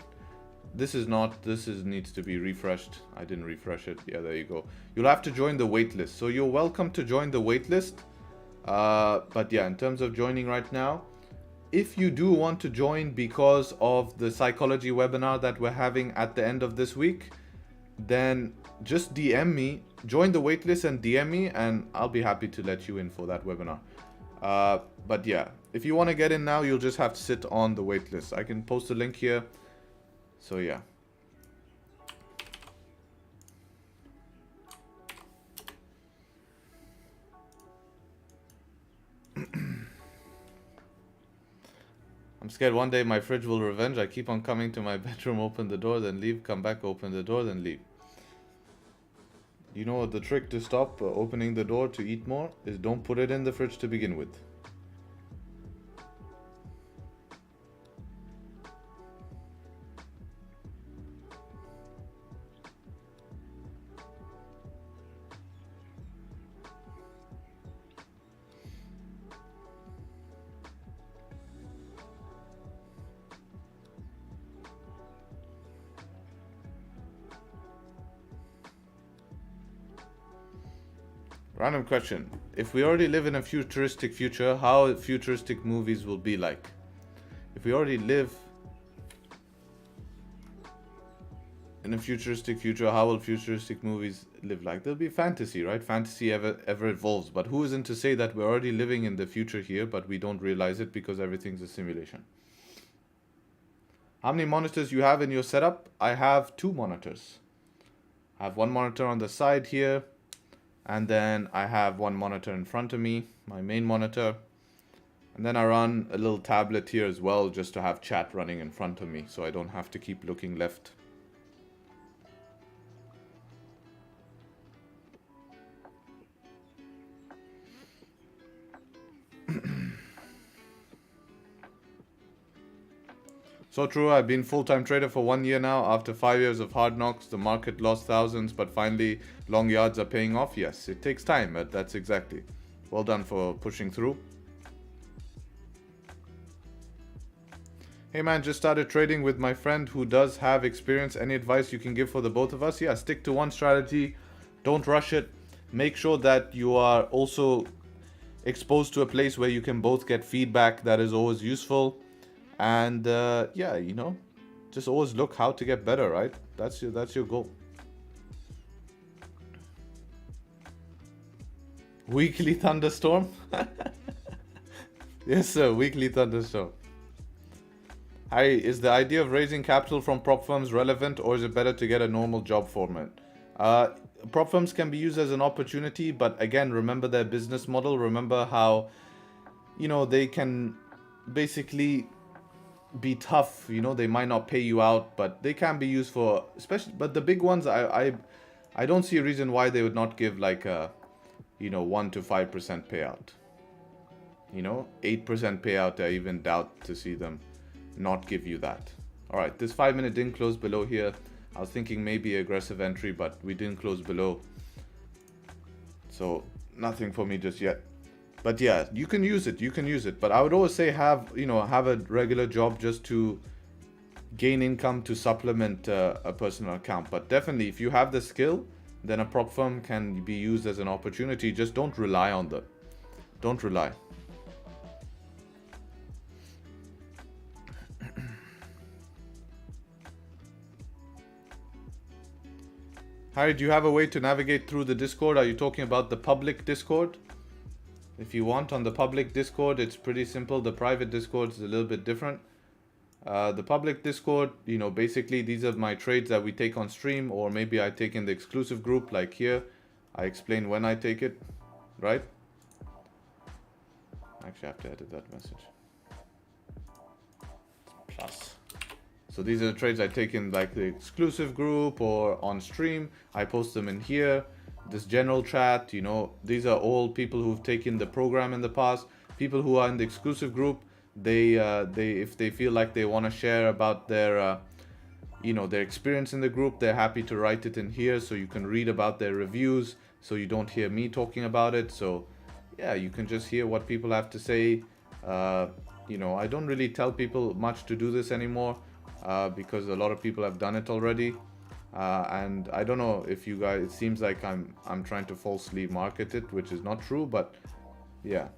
this needs to be refreshed. I didn't refresh it. Yeah, there you go. You'll have to join the waitlist. So you're welcome to join the waitlist. But yeah, in terms of joining right now, if you do want to join because of the psychology webinar that we're having at the end of this week, then just DM me, join the waitlist and DM me, and I'll be happy to let you in for that webinar. But yeah, if you want to get in now, you'll just have to sit on the waitlist. I can post a link here. So yeah. I'm scared one day my fridge will revenge. I keep on coming to my bedroom, open the door, then leave, come back, open the door, then leave. You know the trick to stop opening the door to eat more is don't put it in the fridge to begin with. Random question. If we already live in a futuristic future, how futuristic movies will be like? If we already live in a futuristic future, how will futuristic movies live like? There'll be fantasy, right? Fantasy ever evolves. But who isn't to say that we're already living in the future here, but we don't realize it because everything's a simulation? How many monitors you have in your setup? I have 2 monitors. I have 1 monitor on the side here. And then I have 1 monitor in front of me, my main monitor. And then I run a little tablet here as well, just to have chat running in front of me, so I don't have to keep looking left. So true, I've been full-time trader for 1 year now. After 5 years of hard knocks, the market lost thousands, but finally long yards are paying off. Yes, it takes time, but that's exactly. Well done for pushing through. Hey man, just started trading with my friend who does have experience. Any advice you can give for the both of us? Yeah, stick to one strategy. Don't rush it. Make sure that you are also exposed to a place where you can both get feedback. That is always useful. And yeah, you know, just always look how to get better, right? That's your goal. Weekly thunderstorm. Yes sir, weekly thunderstorm. Hi, is the idea of raising capital from prop firms relevant, or is it better to get a normal job format? Prop firms can be used as an opportunity, but again, remember their business model. Remember how, you know, they can basically be tough. You know, they might not pay you out, but they can be used for, especially, but the big ones, I don't see a reason why they would not give like a, you know, 1 to 5% payout. You know, 8% payout, I even doubt to see them not give you that. All right, this 5-minute didn't close below here. I was thinking maybe aggressive entry, but we didn't close below, so nothing for me just yet. But yeah, you can use it, but I would always say have a regular job just to gain income to supplement a personal account. But definitely, if you have the skill, then a prop firm can be used as an opportunity. Just don't rely on them. Don't rely. Harry, do you have a way to navigate through the Discord? Are you talking about the public Discord? If you want, on the public Discord, it's pretty simple. The private Discord is a little bit different. The public Discord, you know, basically these are my trades that we take on stream, or maybe I take in the exclusive group, like here. I explain when I take it, right? Actually, I have to edit that message. Plus. So these are the trades I take in like the exclusive group or on stream. I post them in here. This general chat, you know, these are all people who've taken the program in the past. People who are in the exclusive group, they if they feel like they want to share about their you know, their experience in the group, they're happy to write it in here, so you can read about their reviews, so you don't hear me talking about it. So yeah, you can just hear what people have to say. You know, I don't really tell people much to do this anymore, because a lot of people have done it already. And I don't know if you guys, it seems like I'm trying to falsely market it, which is not true, but yeah.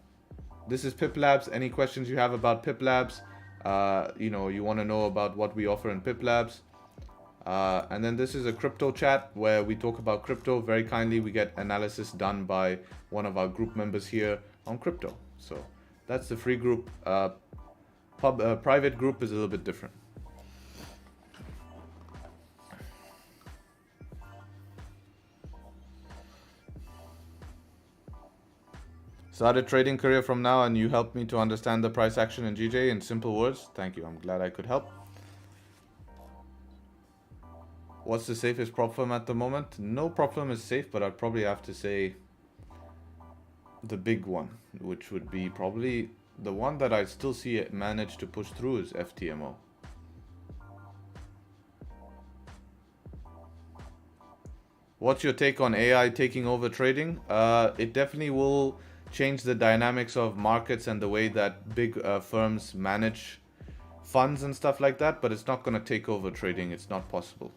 This is Pip Labs. Any questions you have about Pip Labs, you know, you want to know about what we offer in Pip Labs. And then this is a crypto chat where we talk about crypto. Very kindly, we get analysis done by one of our group members here on crypto. So that's the free group. Private group is a little bit different. Started trading career from now, and you helped me to understand the price action in GJ in simple words. Thank you. I'm glad I could help. What's the safest prop firm at the moment? No prop firm is safe, but I'd probably have to say the big one, which would be probably the one that I still see it manage to push through, is FTMO. What's your take on AI taking over trading? It definitely will change the dynamics of markets and the way that big firms manage funds and stuff like that, but it's not going to take over trading. It's not possible.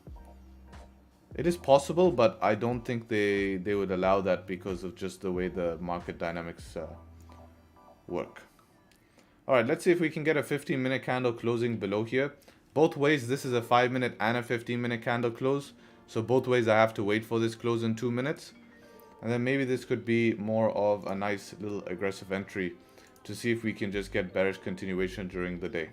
It is possible, but I don't think they would allow that because of just the way the market dynamics work. All right, let's see if we can get a 15-minute candle closing below here. Both ways, this is a 5-minute and a 15-minute candle close. So both ways I have to wait for this close in 2 minutes. And then maybe this could be more of a nice little aggressive entry to see if we can just get bearish continuation during the day.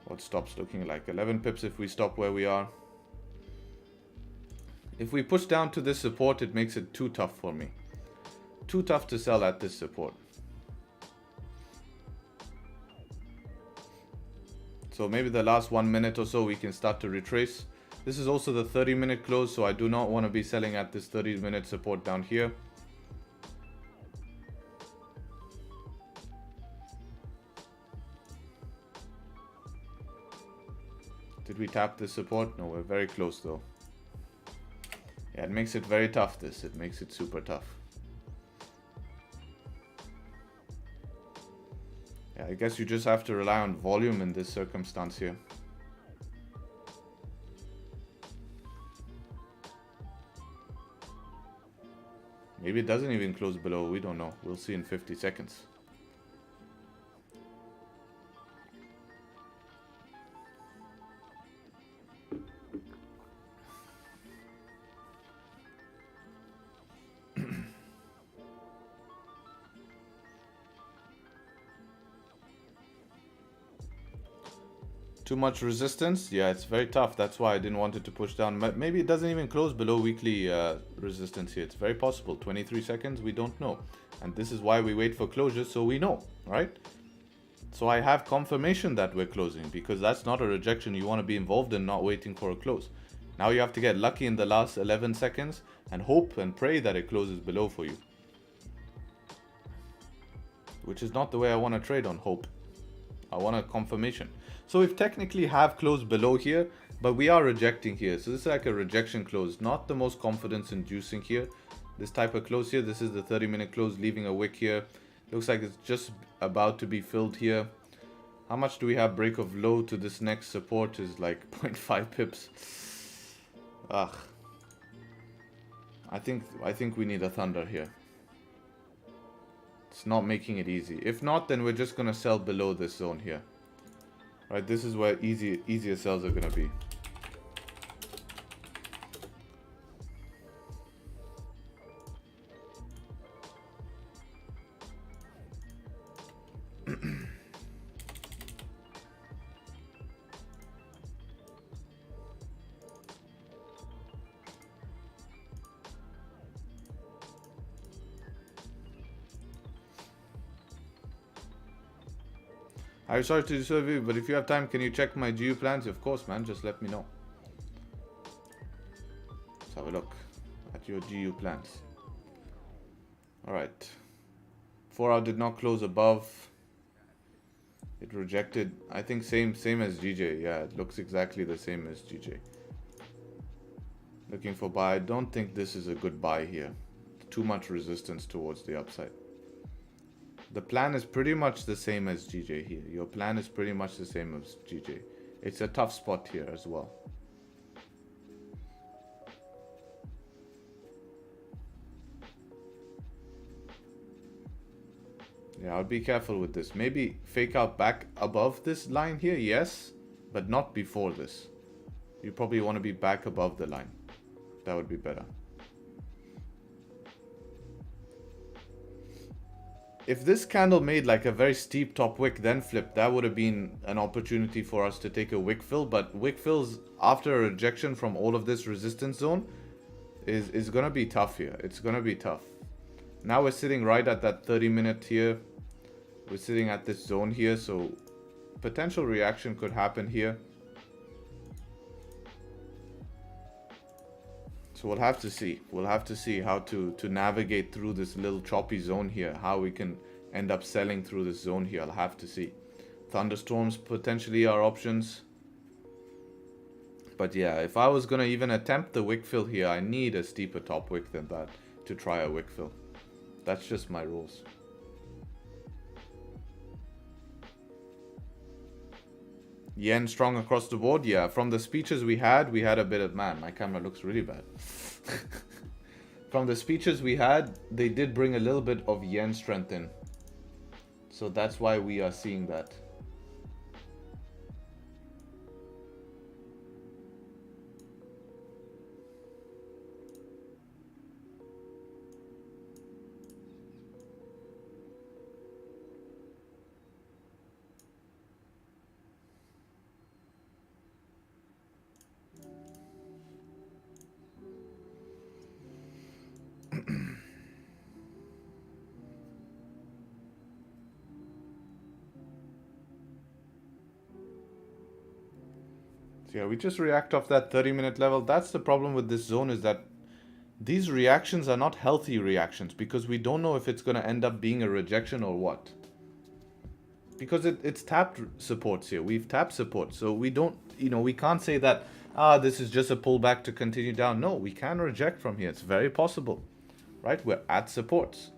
What stops looking like? 11 pips if we stop where we are. If we push down to this support, it makes it too tough for me. Too tough to sell at this support. So maybe the last 1 minute or so we can start to retrace. This is also the 30-minute close, so I do not want to be selling at this 30-minute support down here. Did we tap this support? No, we're very close though. Yeah, it makes it very tough, this. It makes it super tough. Yeah, I guess you just have to rely on volume in this circumstance here. Maybe it doesn't even close below. We don't know. We'll see in 50 seconds. Too much resistance? Yeah, it's very tough. That's why I didn't want it to push down. Maybe it doesn't even close below weekly resistance here. It's very possible. 23 seconds, we don't know. And this is why we wait for closure, so we know, right? So I have confirmation that we're closing, because that's not a rejection you want to be involved in, not waiting for a close. Now you have to get lucky in the last 11 seconds and hope and pray that it closes below for you. Which is not the way I want to trade on hope. I want a confirmation. So we've technically have closed below here, but we are rejecting here. So this is like a rejection close, not the most confidence inducing here. This type of close here, this is the 30-minute close, leaving a wick here. Looks like it's just about to be filled here. How much do we have break of low to this next support is like 0.5 pips. Ugh. I think we need a thunder here. It's not making it easy. If not, then we're just gonna sell below this zone here. Right, this is where easier sells are gonna be. I'm sorry to disturb you, but if you have time, can you check my GU plans? Of course, man. Just let me know. Let's have a look at your GU plans. Alright. 4 hour did not close above. It rejected. I think same as GJ. Yeah, it looks exactly the same as GJ. Looking for buy. I don't think this is a good buy here. Too much resistance towards the upside. The plan is pretty much the same as GJ here. Your plan is pretty much the same as GJ. It's a tough spot here as well. Yeah, I'll be careful with this. Maybe fake out back above this line here, yes, but not before this. You probably want to be back above the line. That would be better. If this candle made like a very steep top wick then flip, that would have been an opportunity for us to take a wick fill. But wick fills after a rejection from all of this resistance zone is going to be tough here. It's going to be tough. Now we're sitting right at that 30-minute here. We're sitting at this zone here, so potential reaction could happen here. So we'll have to see. We'll have to see how to navigate through this little choppy zone here. How we can end up selling through this zone here. I'll have to see. Thunderstorms potentially are options. But yeah, if I was going to even attempt the wick fill here, I need a steeper top wick than that to try a wick fill. That's just my rules. Yen strong across the board. Yeah, from the speeches we had a bit of, man, my camera looks really bad. From the speeches we had, they did bring a little bit of yen strength in. So that's why we are seeing that. Yeah, we just react off that 30-minute level. That's the problem with this zone, is that these reactions are not healthy reactions because we don't know if it's going to end up being a rejection or what. Because it's tapped supports here. We've tapped support. So we don't, we can't say that, this is just a pullback to continue down. No, we can reject from here. It's very possible, right? We're at supports.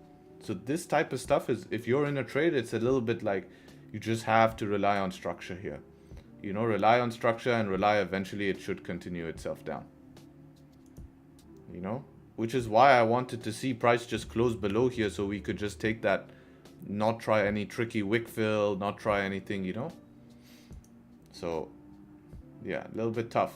So this type of stuff is, if you're in a trade, it's a little bit like you just have to rely on structure here. Rely on structure and rely eventually it should continue itself down. Which is why I wanted to see price just close below here so we could just take that, not try any tricky wick fill, not try anything, So, yeah, a little bit tough.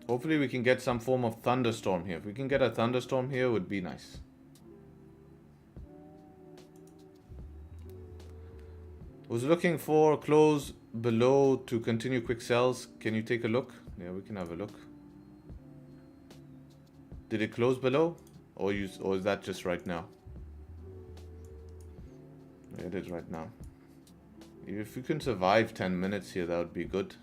Hopefully we can get some form of thunderstorm here. If we can get a thunderstorm here, it would be nice. Was looking for close below to continue quick sells. Can you take a look? Yeah, we can have a look. Did it close below? Or is that just right now? Yeah, it is right now. If you can survive 10 minutes here, that would be good.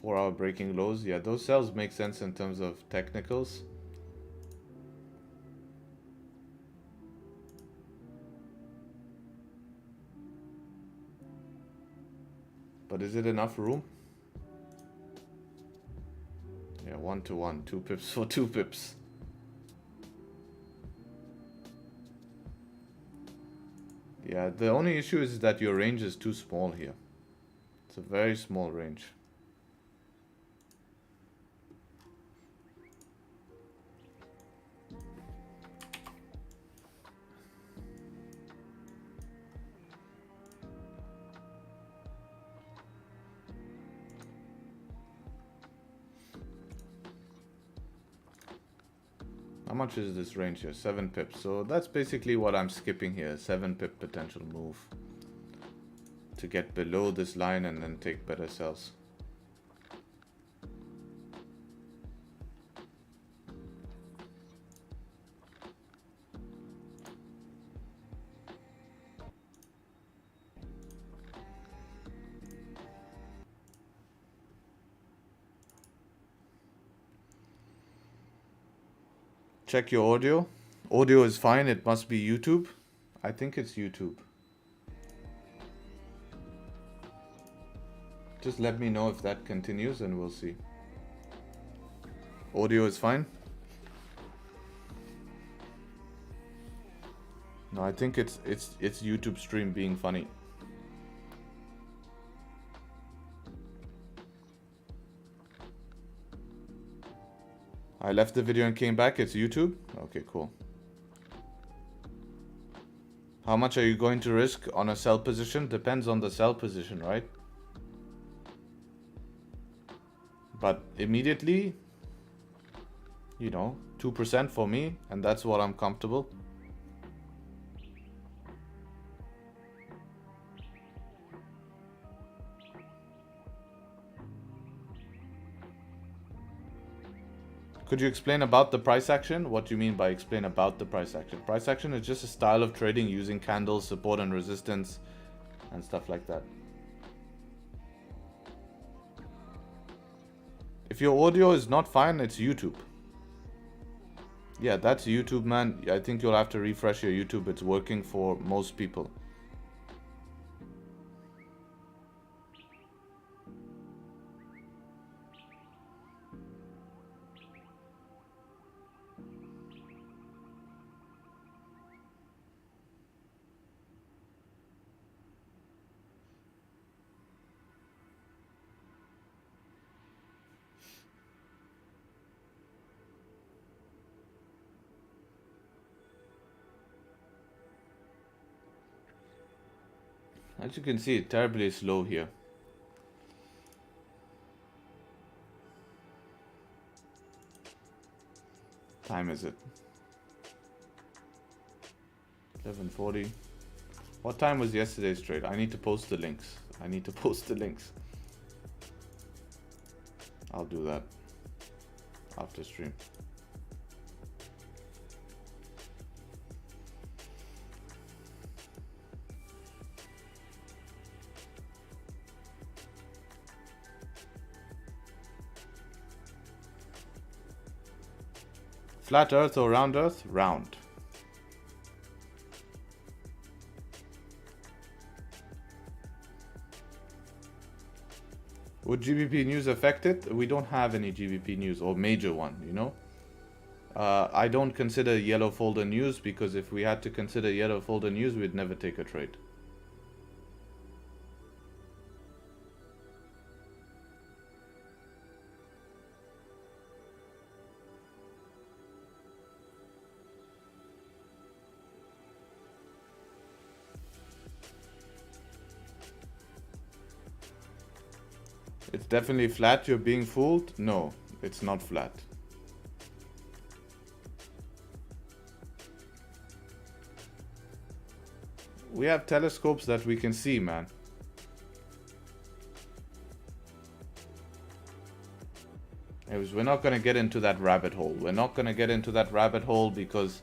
4-hour breaking lows. Yeah, those sells make sense in terms of technicals. But is it enough room? Yeah, 1-to-1, 2 pips for 2 pips. Yeah, the only issue is that your range is too small here. It's a very small range. How much is this range here? 7 pips. So that's basically what I'm skipping here. 7 pip potential move to get below this line and then take better sells. Check your audio. Audio is fine. It must be YouTube. I think it's YouTube. Just let me know if that continues and we'll see. Audio is fine. No, I think it's YouTube stream being funny. I left the video and came back. It's YouTube. Okay, cool. How much are you going to risk on a sell position? Depends on the sell position, right? But immediately, you know, 2% for me, and that's what I'm comfortable. Could you explain about the price action? What do you mean by explain about the price action? Price action is just a style of trading using candles, support and resistance, and stuff like that. If your audio is not fine, it's YouTube. Yeah, that's YouTube, man. I think you'll have to refresh your YouTube. It's working for most people. As you can see, it's terribly slow here. Time is it? 11:40. What time was yesterday's trade? I need to post the links. I need to post the links. I'll do that after stream. Flat earth or round earth? Round. Would GBP news affect it? We don't have any GBP news or major one, you know. I don't consider yellow folder news because if we had to consider yellow folder news, we'd never take a trade. It's definitely flat. You're being fooled? No, it's not flat. We have telescopes that we can see, man. Anyways, we're not going to get into that rabbit hole. We're not going to get into that rabbit hole because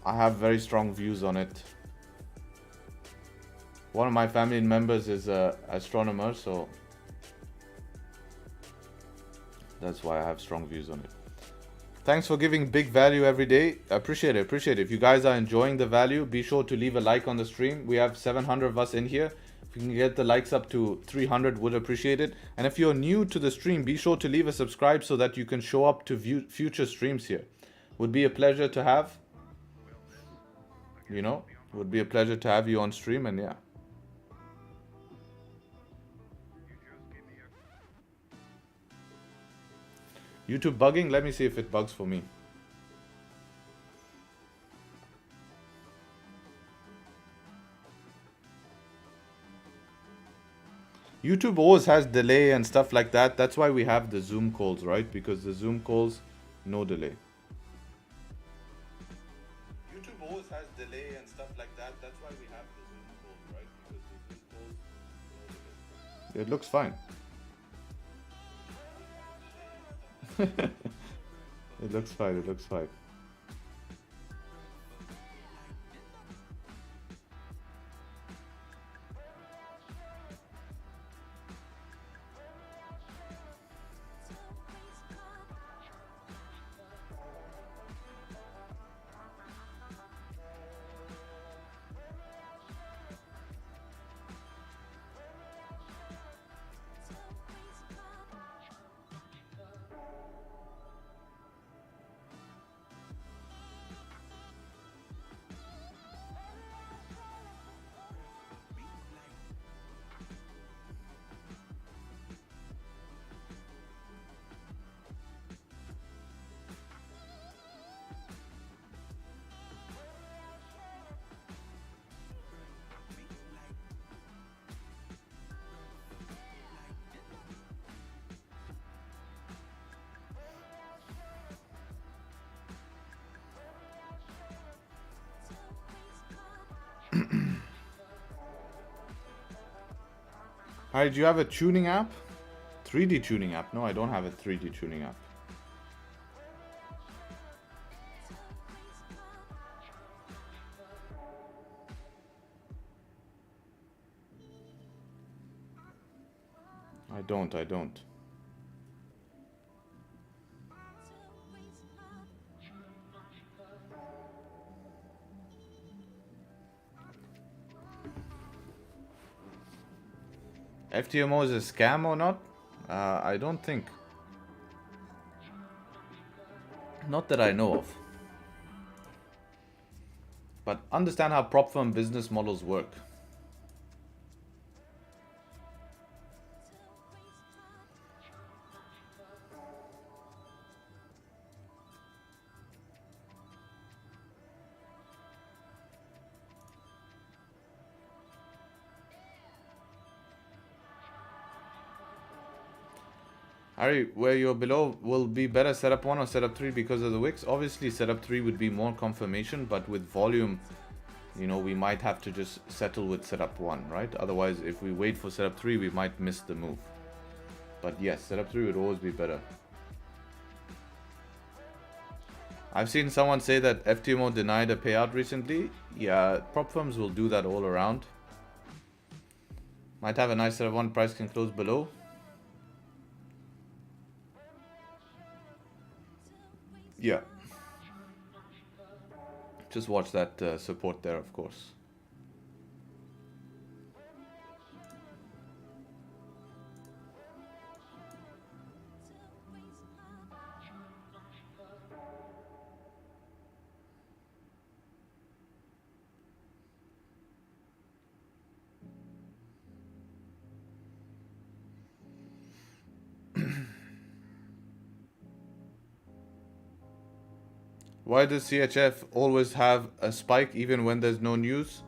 I have very strong views on it. One of my family members is an astronomer, so that's why I have strong views on it. Thanks for giving big value every day. I appreciate it. Appreciate it. If you guys are enjoying the value, be sure to leave a like on the stream. We have 700 of us in here. If you can get the likes up to 300, would appreciate it. And if you're new to the stream, be sure to leave a subscribe so that you can show up to view future streams here. Would be a pleasure to have. You know, would be a pleasure to have you on stream, and yeah. YouTube bugging? Let me see if it bugs for me. YouTube always has delay and stuff like that. That's why we have the Zoom calls, right? Because the Zoom calls, no delay. YouTube always has delay and stuff like that. That's why we have the Zoom calls, right? Because the Zoom calls, no delay. It looks fine. It looks fine. It looks fine. Hi, do you have a tuning app? 3D tuning app? No, I don't have a 3D tuning app. I don't. FTMO is a scam or not? I don't think. Not that I know of. But understand how prop firm business models work. Harry, where you're below will be better setup 1 or setup 3 because of the wicks. Obviously setup 3 would be more confirmation, but with volume, you know, we might have to just settle with setup 1, right? Otherwise, if we wait for setup 3, we might miss the move. But yes, setup 3 would always be better. I've seen someone say that FTMO denied a payout recently. Yeah, prop firms will do that all around. Might have a nice setup 1, price can close below. Yeah. Just watch that support there, of course. Why does CHF always have a spike even when there's no news?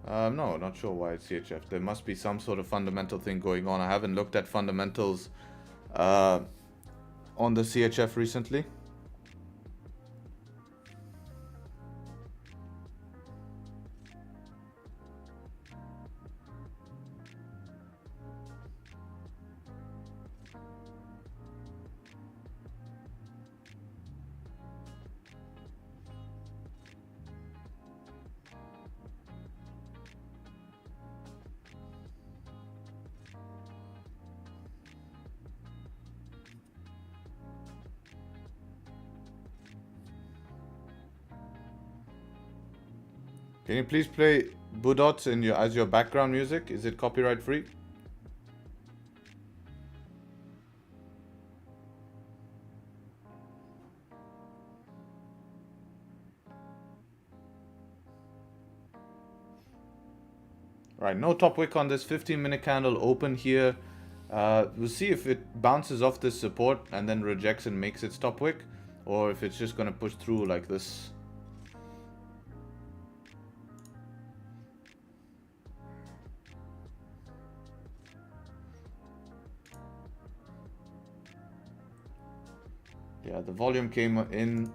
No, not sure why it's CHF. There must be some sort of fundamental thing going on. I haven't looked at fundamentals on the CHF recently. Can you please play Budots in as your background music? Is it copyright free? Right, no top wick on this 15-minute candle open here. We'll see if it bounces off this support and then rejects and makes its top wick, or if it's just going to push through like this. Yeah, the volume came in.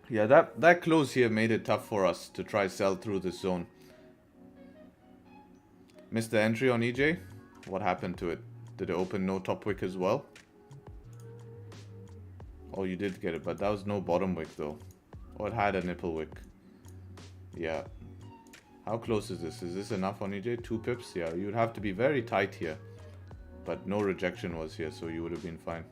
Yeah, that close here made it tough for us to try sell through this zone. Missed the entry on EJ. What happened to it? Did it open no top wick as well? Oh, you did get it, but that was no bottom wick though. Oh, it had a nipple wick. Yeah. How close is this? Is this enough on EJ? 2 pips? Yeah, you would have to be very tight here. But no rejection was here, so you would have been fine.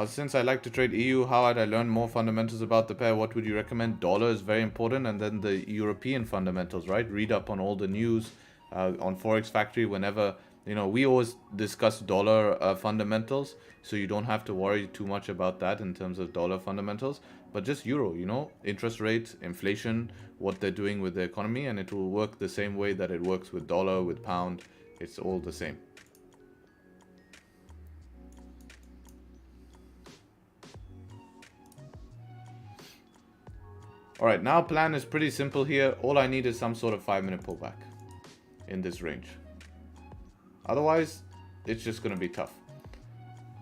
Since I like to trade EU, how had I learned more fundamentals about the pair? What would you recommend? Dollar is very important, and then the European fundamentals, right? Read up on all the news on Forex Factory whenever, you know, we always discuss dollar fundamentals, so you don't have to worry too much about that in terms of dollar fundamentals, but just euro, you know, interest rates, inflation, what they're doing with the economy, and it will work the same way that it works with dollar, with pound. It's all the same. Alright, now plan is pretty simple here. All I need is some sort of 5-minute pullback in this range. Otherwise, it's just going to be tough.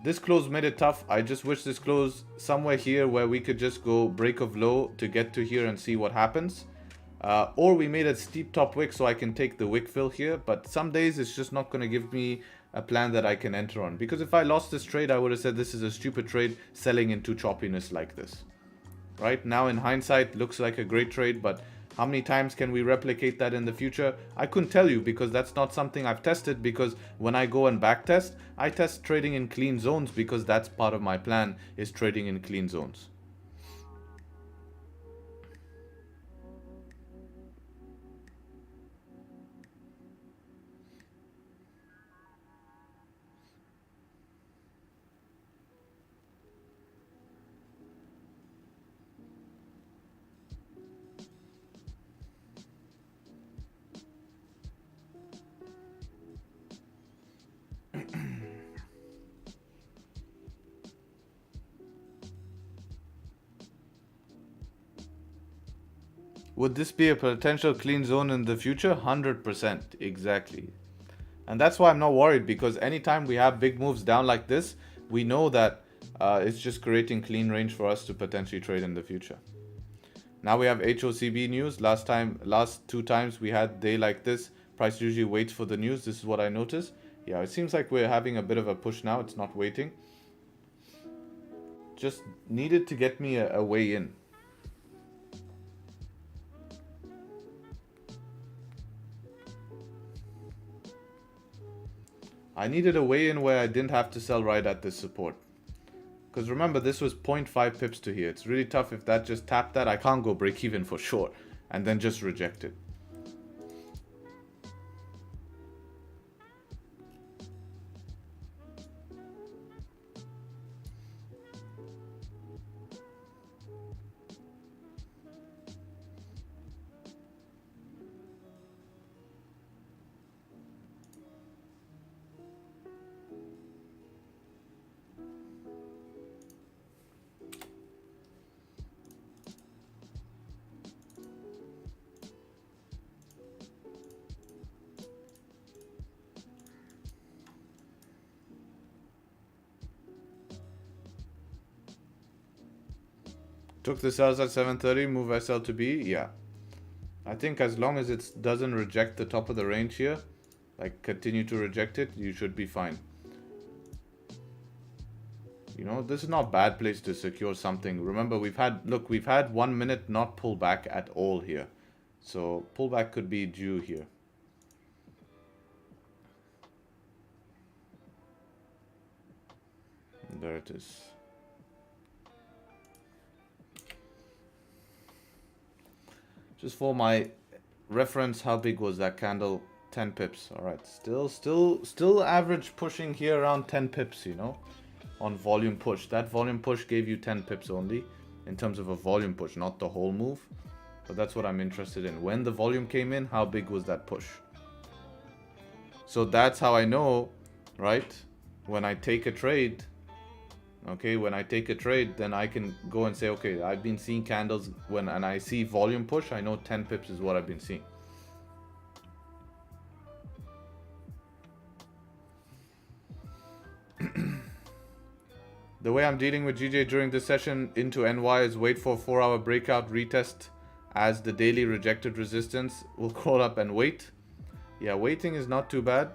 This close made it tough. I just wish this close somewhere here where we could just go break of low to get to here and see what happens. Or we made a steep top wick so I can take the wick fill here. But some days it's just not going to give me a plan that I can enter on. Because if I lost this trade, I would have said this is a stupid trade selling into choppiness like this. Right now in hindsight looks like a great trade, but how many times can we replicate that in the future? I couldn't tell you, because that's not something I've tested, because when I go and back test, I test trading in clean zones, because that's part of my plan, is trading in clean zones. Would this be a potential clean zone in the future? 100%, exactly. And that's why I'm not worried, because anytime we have big moves down like this, we know that it's just creating clean range for us to potentially trade in the future. Now we have HOCB news. Last 2 times we had day like this, price usually waits for the news. This is what I noticed. Yeah, it seems like we're having a bit of a push now. It's not waiting. Just needed to get me a way in. I needed a way in where I didn't have to sell right at this support. Because remember, this was 0.5 pips to here. It's really tough if that just tapped that. I can't go break even for sure. And then just reject it. Took the sells at 730, move SL to B, yeah. I think as long as it doesn't reject the top of the range here, like continue to reject it, you should be fine. You know, this is not a bad place to secure something. Remember, we've had 1 minute not pull back at all here. So pullback could be due here. There it is. Just for my reference, how big was that candle? 10 pips. All right. Still average pushing here around 10 pips, you know, on volume push. That volume push gave you 10 pips only in terms of a volume push, not the whole move. But that's what I'm interested in. When the volume came in, how big was that push? So that's how I know, right? When I take a trade, okay, when I take a trade, then I can go and say, okay, I've been seeing candles and I see volume push, I know 10 pips is what I've been seeing. The way I'm dealing with GJ during this session into NY is wait for 4-hour breakout retest as the daily rejected resistance will crawl up and wait. Yeah, waiting is not too bad.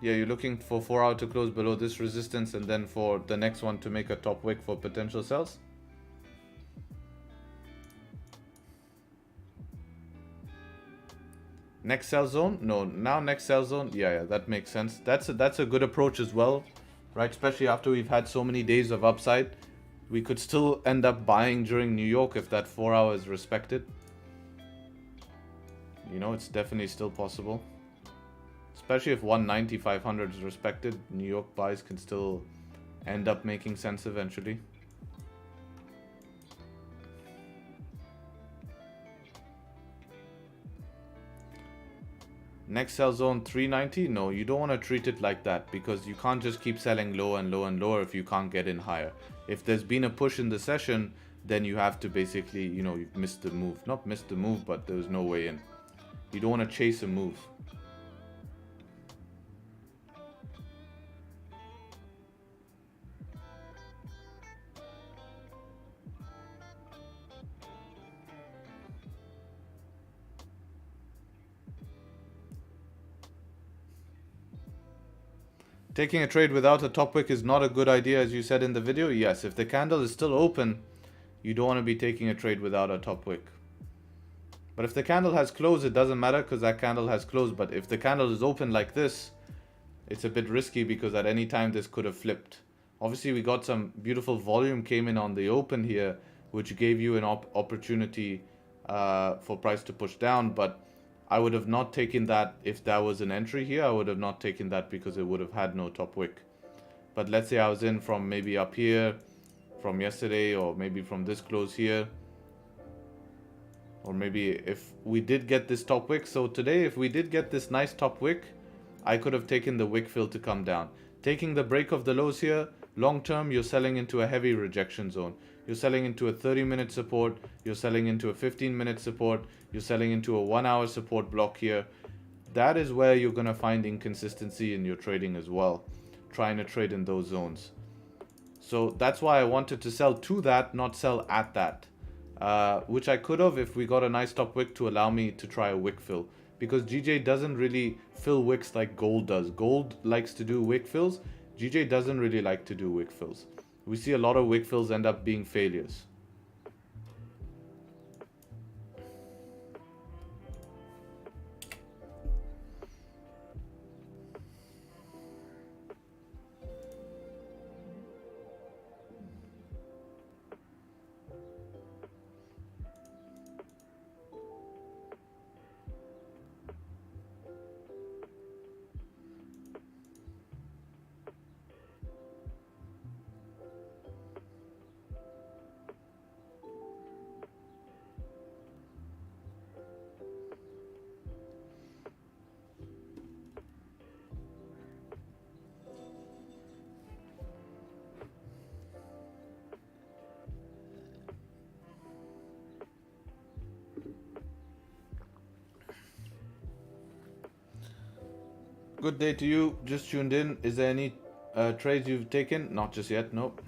Yeah, you're looking for 4-hour to close below this resistance and then for the next one to make a top wick for potential sells. Next sell zone? No, now next sell zone. Yeah, that makes sense. That's a good approach as well, right? Especially after we've had so many days of upside. We could still end up buying during New York if that 4-hour is respected. You know, it's definitely still possible. Especially if 190, 500 is respected, New York buys can still end up making sense eventually. Next sell zone 390. No, you don't want to treat it like that because you can't just keep selling low and low and lower if you can't get in higher. If there's been a push in the session, then you have to basically, you know, you've missed the move. Not missed the move, but there's no way in. You don't want to chase a move. Taking a trade without a top wick is not a good idea, as you said in the video. Yes, if the candle is still open, you don't want to be taking a trade without a top wick. But if the candle has closed, it doesn't matter because that candle has closed. But if the candle is open like this, it's a bit risky because at any time this could have flipped. Obviously, we got some beautiful volume came in on the open here, which gave you an opportunity for price to push down. But I would have not taken that if that was an entry here. I would have not taken that because it would have had no top wick. But let's say I was in from maybe up here, from yesterday, or maybe from this close here. Or maybe if we did get this top wick. So today, if we did get this nice top wick, I could have taken the wick fill to come down. Taking the break of the lows here, long term, you're selling into a heavy rejection zone. You're selling into a 30-minute support. You're selling into a 15-minute support. You're selling into a 1-hour support block here. That is where you're going to find inconsistency in your trading as well. Trying to trade in those zones. So that's why I wanted to sell to that, not sell at that. Which I could have if we got a nice top wick to allow me to try a wick fill. Because GJ doesn't really fill wicks like gold does. Gold likes to do wick fills. GJ doesn't really like to do wick fills. We see a lot of wick fills end up being failures. Good day to you. Just tuned in. Is there any trades you've taken? Not just yet. Nope.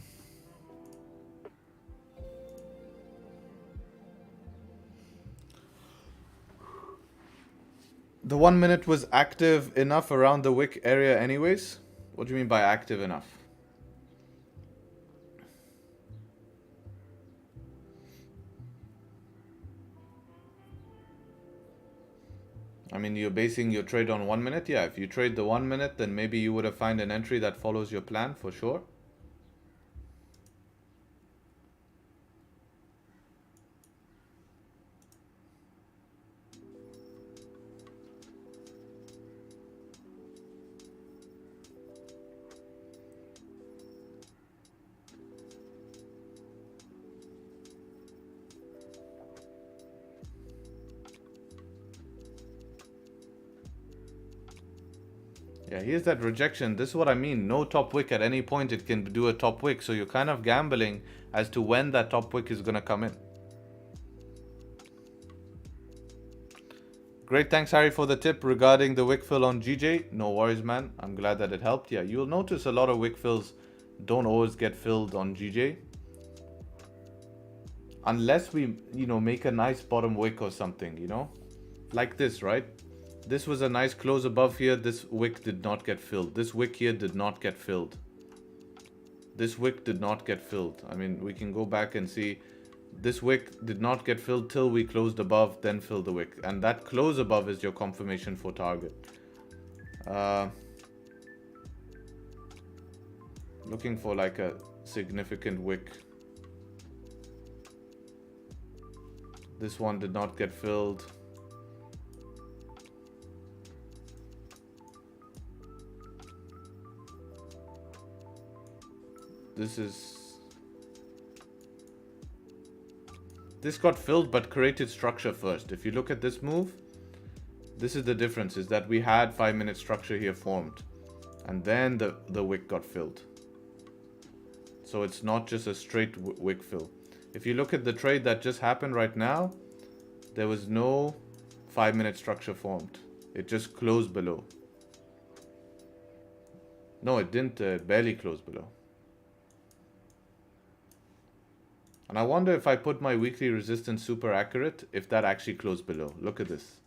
The 1 minute was active enough around the wick area anyways? What do you mean by active enough? I mean, you're basing your trade on 1 minute? Yeah, if you trade the 1 minute, then maybe you would have found an entry that follows your plan for sure. Yeah, here's that rejection. This is what I mean. No top wick at any point. It can do a top wick. So you're kind of gambling as to when that top wick is going to come in. Great. Thanks, Harry, for the tip regarding the wick fill on GJ. No worries, man. I'm glad that it helped. Yeah, you'll notice a lot of wick fills don't always get filled on GJ. Unless we, make a nice bottom wick or something, like this, right? This was a nice close above here. This wick did not get filled. This wick here did not get filled. This wick did not get filled. I mean, we can go back and see this wick did not get filled till we closed above, then fill the wick. And that close above is your confirmation for target. Looking for like a significant wick. This one did not get filled. This got filled but created structure first. If you look at this move, this is the difference, is that we had 5-minute structure here formed and then the wick got filled. So it's not just a straight wick fill. If you look at the trade that just happened right now, there was no 5-minute structure formed. It just closed below. No, it didn't, barely close below. And I wonder if I put my weekly resistance super accurate, if that actually closed below. Look at this.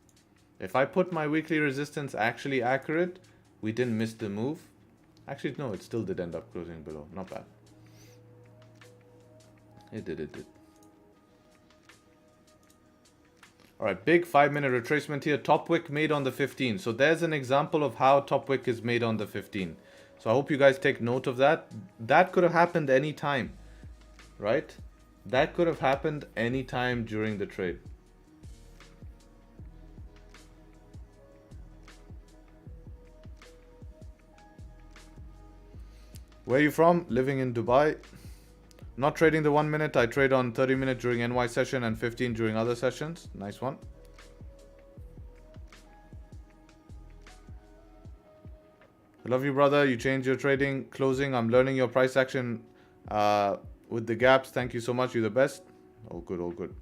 If I put my weekly resistance actually accurate, we didn't miss the move. Actually, no, it still did end up closing below. Not bad. It did. All right, big 5-minute retracement here. Top wick made on the 15. So there's an example of how top wick is made on the 15. So I hope you guys take note of that. That could have happened any time, right? That could have happened any time during the trade. Where are you from? Living in Dubai. Not trading the 1 minute. I trade on 30 minute during NY session and 15 during other sessions. Nice one. I love you, brother. You changed your trading closing. I'm learning your price action with the gaps. Thank you so much. You're the best. All good, all good.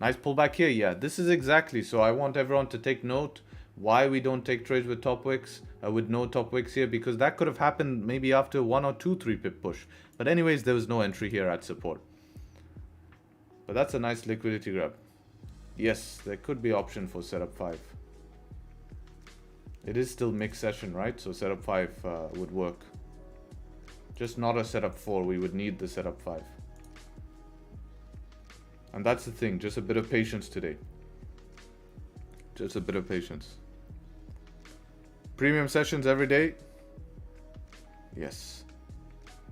Nice pullback here. Yeah, this is exactly. So I want everyone to take note why we don't take trades with top wicks, with no top wicks here, because that could have happened maybe after 1 or 2 3-pip push. But anyways, there was no entry here at support. But that's a nice liquidity grab. Yes, there could be option for setup 5. It is still mixed session, right? So setup 5 would work. Just not a setup 4. We would need the setup 5. And that's the thing. Just a bit of patience today. Just a bit of patience. Premium sessions every day. Yes.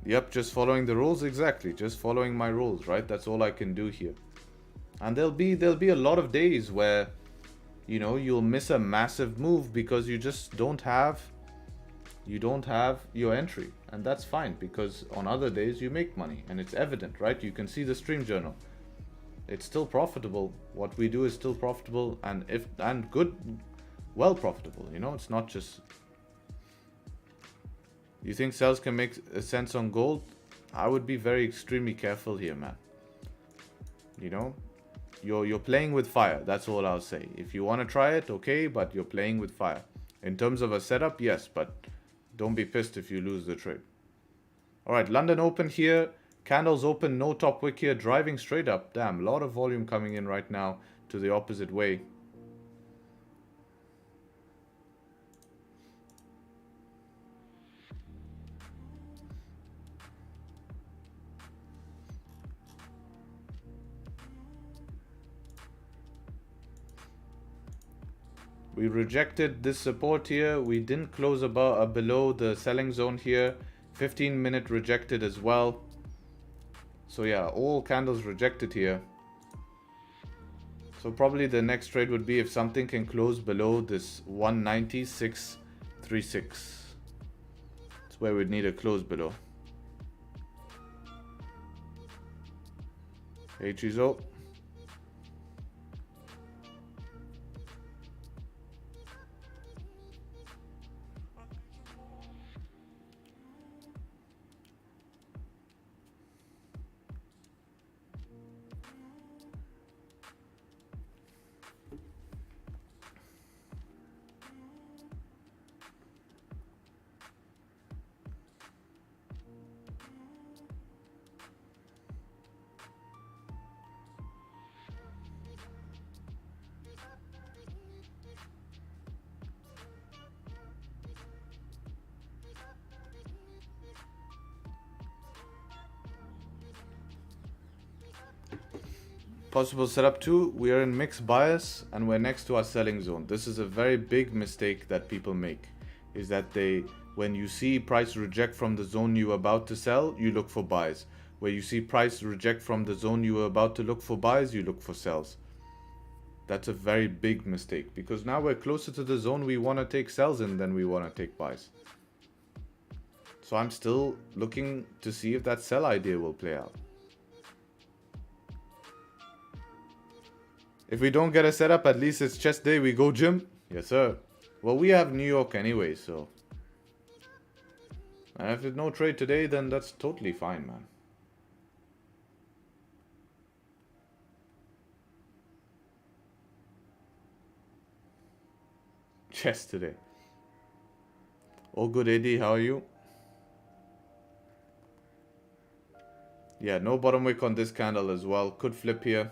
Yep, just following the rules. Exactly. Just following my rules, right? That's all I can do here. And there'll be a lot of days where, you know, you'll miss a massive move because you just don't have your entry. And that's fine, because on other days you make money and it's evident, right? You can see the stream journal. It's still profitable. What we do is still profitable, and good, well profitable, you know. It's not just. You think sales can make sense on gold? I would be very extremely careful here, man. You know, you're playing with fire. That's all I'll say. If you want to try it, okay, but you're playing with fire. In terms of a setup, yes, but don't be pissed if you lose the trade. All right, London open here. Candles open, no top wick here, driving straight up. Damn, a lot of volume coming in right now to the opposite way. We rejected this support here. We didn't close above below the selling zone here. 15-minute rejected as well. So yeah, all candles rejected here. So probably the next trade would be if something can close below this 196.36. That's where we'd need a close below. Hey Chizo. Possible setup 2, we are in mixed bias and we're next to our selling zone. This is a very big mistake that people make, is that when you see price reject from the zone you're about to sell, you look for buys. Where you see price reject from the zone you were about to look for buys, you look for sells. That's a very big mistake, because now we're closer to the zone we want to take sells in than we want to take buys. So I'm still looking to see if that sell idea will play out. If we don't get a setup, at least it's chest day, we go gym. Yes, sir. Well, we have New York anyway, so. And if there's no trade today, then that's totally fine, man. Chest today. All good, AD. How are you? Yeah, no bottom wick on this candle as well. Could flip here.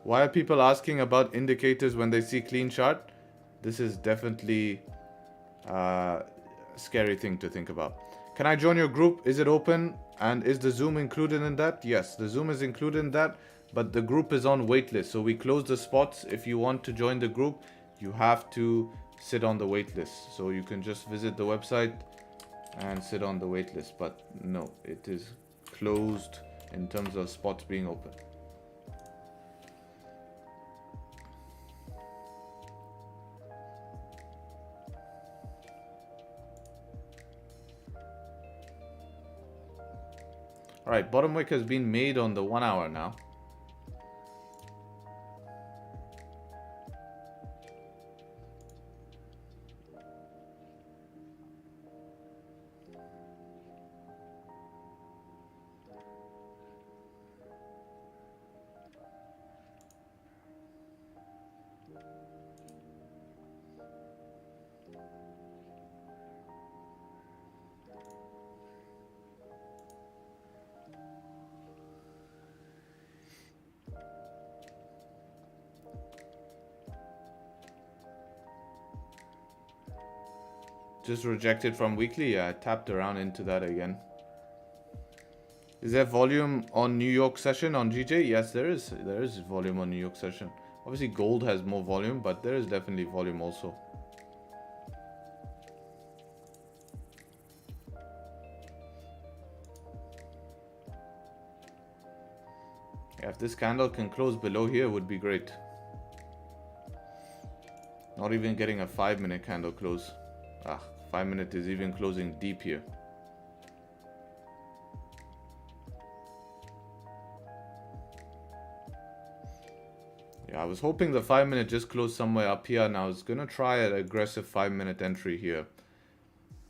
Why are people asking about indicators when they see clean chart? This is definitely a scary thing to think about. Can I join your group? Is it open? And is the Zoom included in that? Yes, the Zoom is included in that, but the group is on waitlist. So we close the spots. If you want to join the group, you have to sit on the waitlist. So you can just visit the website and sit on the waitlist. But no, it is closed in terms of spots being open. Alright, bottom wick has been made on the 1 hour now. Just rejected from weekly. Yeah, I tapped around into that again. Is there volume on New York session on GJ? Yes, there is. There is volume on New York session. Obviously, gold has more volume, but there is definitely volume also. Yeah, if this candle can close below here, would be great. Not even getting a 5-minute candle close. 5-minute is even closing deep here. Yeah, I was hoping the 5-minute just closed somewhere up here, and I was gonna try an aggressive 5-minute entry here.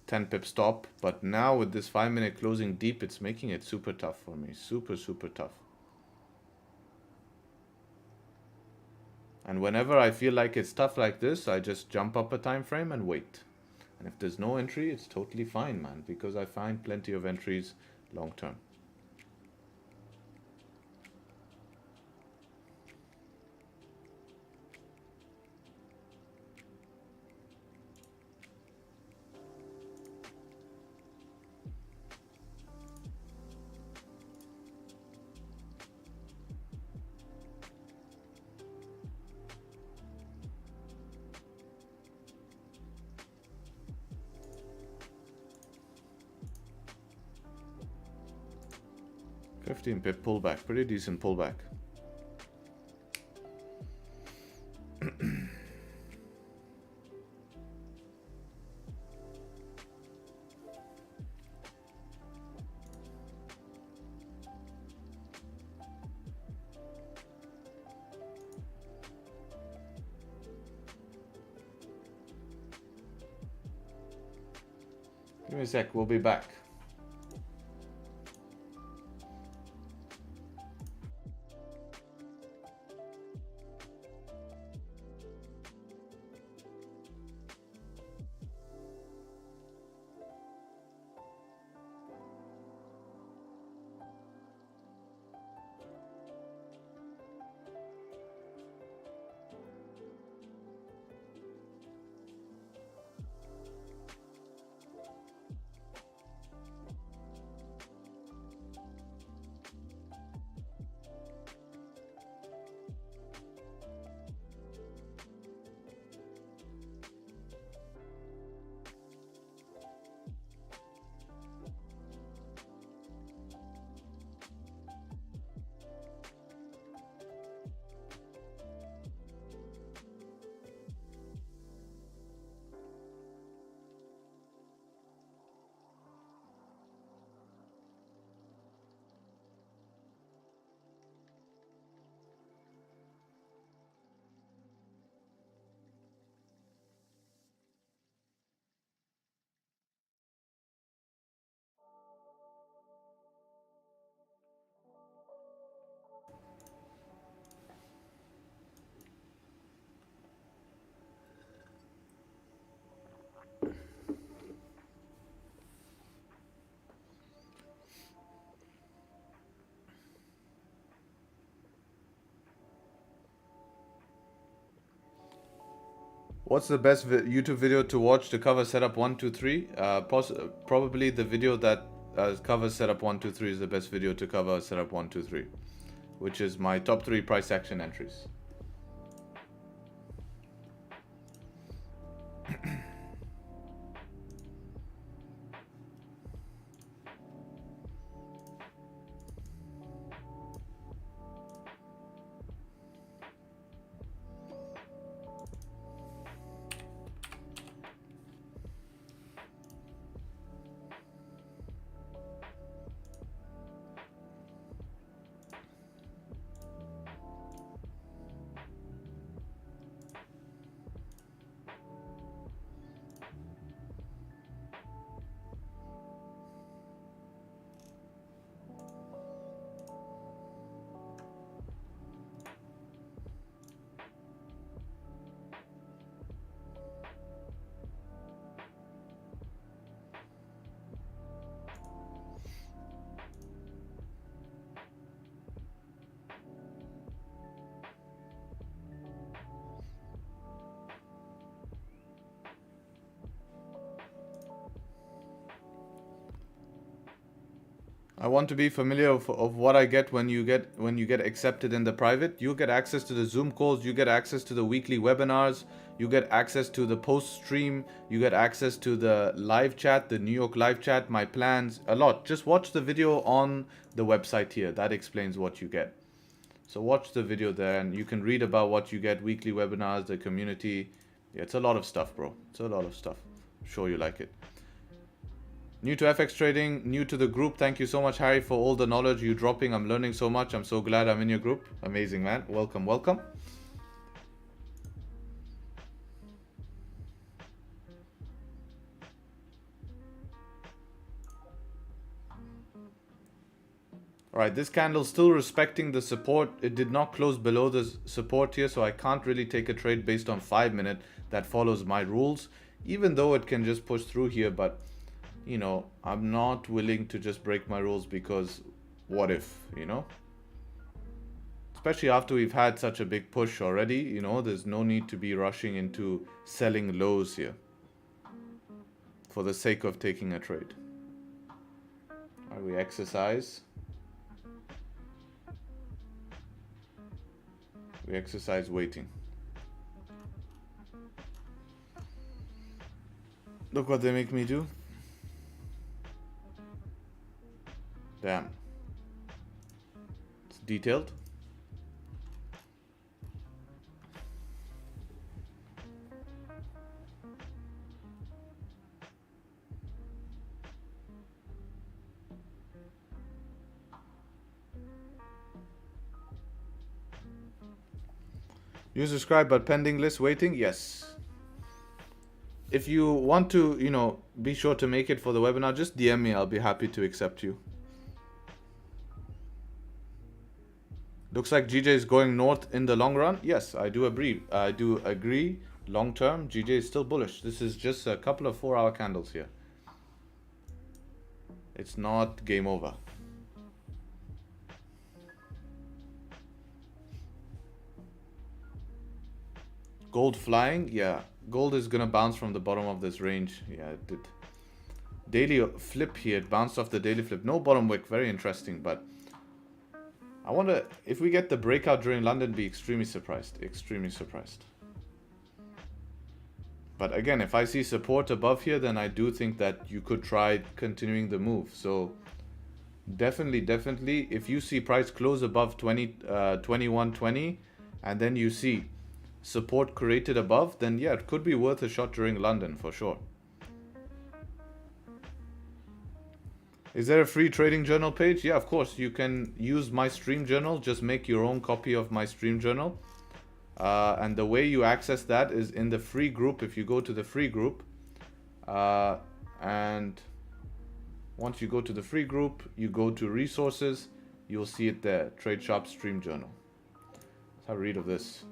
10 pip stop, but now with this 5-minute closing deep, it's making it super tough for me. Super, super tough. And whenever I feel like it's tough like this, I just jump up a time frame and wait. And if there's no entry, it's totally fine, man, because I find plenty of entries long term. Pip pullback, pretty decent pullback. Give me a sec, we'll be back. What's the best YouTube video to watch to cover setup 1, 2, 3? Probably the video that covers setup 1, 2, 3 is the best video to cover setup 1, 2, 3, which is my top 3 price action entries. I want to be familiar of what I get when you get accepted in the private. You get access to the Zoom calls, you get access to the weekly webinars, you get access to the post stream, you get access to the live chat, the New York live chat, my plans, a lot. Just watch the video on the website here. That explains what you get. So watch the video there and you can read about what you get, weekly webinars, the community. Yeah, it's a lot of stuff, bro. It's a lot of stuff. I'm sure you like it. New to FX trading, new to the group. Thank you so much, Harry, for all the knowledge you're dropping. I'm learning so much. I'm so glad I'm in your group. Amazing, man. Welcome, welcome. All right, this candle still respecting the support. It did not close below the support here, so I can't really take a trade based on 5 minute that follows my rules, even though it can just push through here. But you know, I'm not willing to just break my rules because what if, you know? Especially after we've had such a big push already, you know, there's no need to be rushing into selling lows here for the sake of taking a trade. All right, we exercise. We exercise waiting. Look what they make me do. Damn. It's detailed. You subscribe but pending list waiting? Yes. If you want to, you know, be sure to make it for the webinar, just DM me. I'll be happy to accept you. Looks like GJ is going north in the long run. Yes, I do agree. I do agree. Long term, GJ is still bullish. This is just a couple of 4-hour candles here. It's not game over. Gold flying? Yeah. Gold is going to bounce from the bottom of this range. Yeah, it did. Daily flip here. It bounced off the daily flip. No bottom wick. Very interesting, but I wonder if we get the breakout during London, be extremely surprised. Extremely surprised. But again, if I see support above here, then I do think that you could try continuing the move. So definitely, if you see price close above 21.20 and then you see support created above, then yeah, it could be worth a shot during London for sure. Is there a free trading journal page? Yeah, of course. You can use my stream journal. Just make your own copy of my stream journal. And the way you access that is in the free group. If you go to the free group, and once you go to the free group, you go to resources, you'll see it there. Tradesharpe stream journal. Let's have a read of this.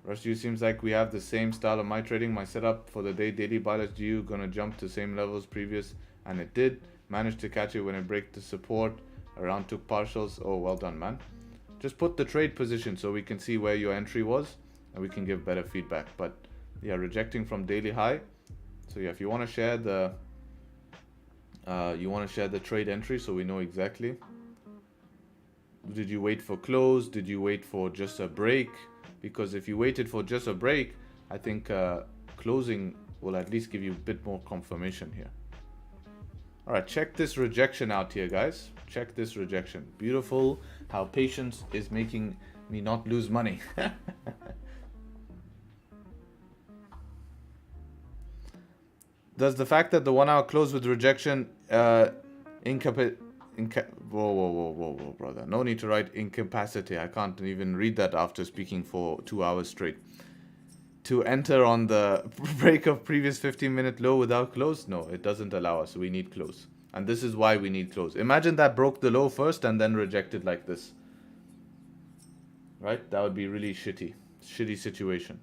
Rest of you seems like we have the same style of my trading. My setup for the day, daily bias due, gonna jump to same levels previous, and it did. Managed to catch it when it break the support. Around took partials. Oh, well done, man. Just put the trade position so we can see where your entry was and we can give better feedback. But Yeah, rejecting from daily high. So yeah, if you want to share the trade entry so we know exactly. Did you wait for close? Did you wait for just a break? Because if you waited for just a break, I think closing will at least give you a bit more confirmation here. All right, check this rejection out here, guys. Check this rejection. Beautiful how patience is making me not lose money. Does the fact that the 1 hour close with rejection whoa, brother. No need to write incapacity. I can't even read that after speaking for 2 hours straight. To enter on the break of previous 15-minute low without close? No, it doesn't allow us. We need close. And this is why we need close. Imagine that broke the low first and then rejected like this. Right? That would be really shitty. Shitty situation.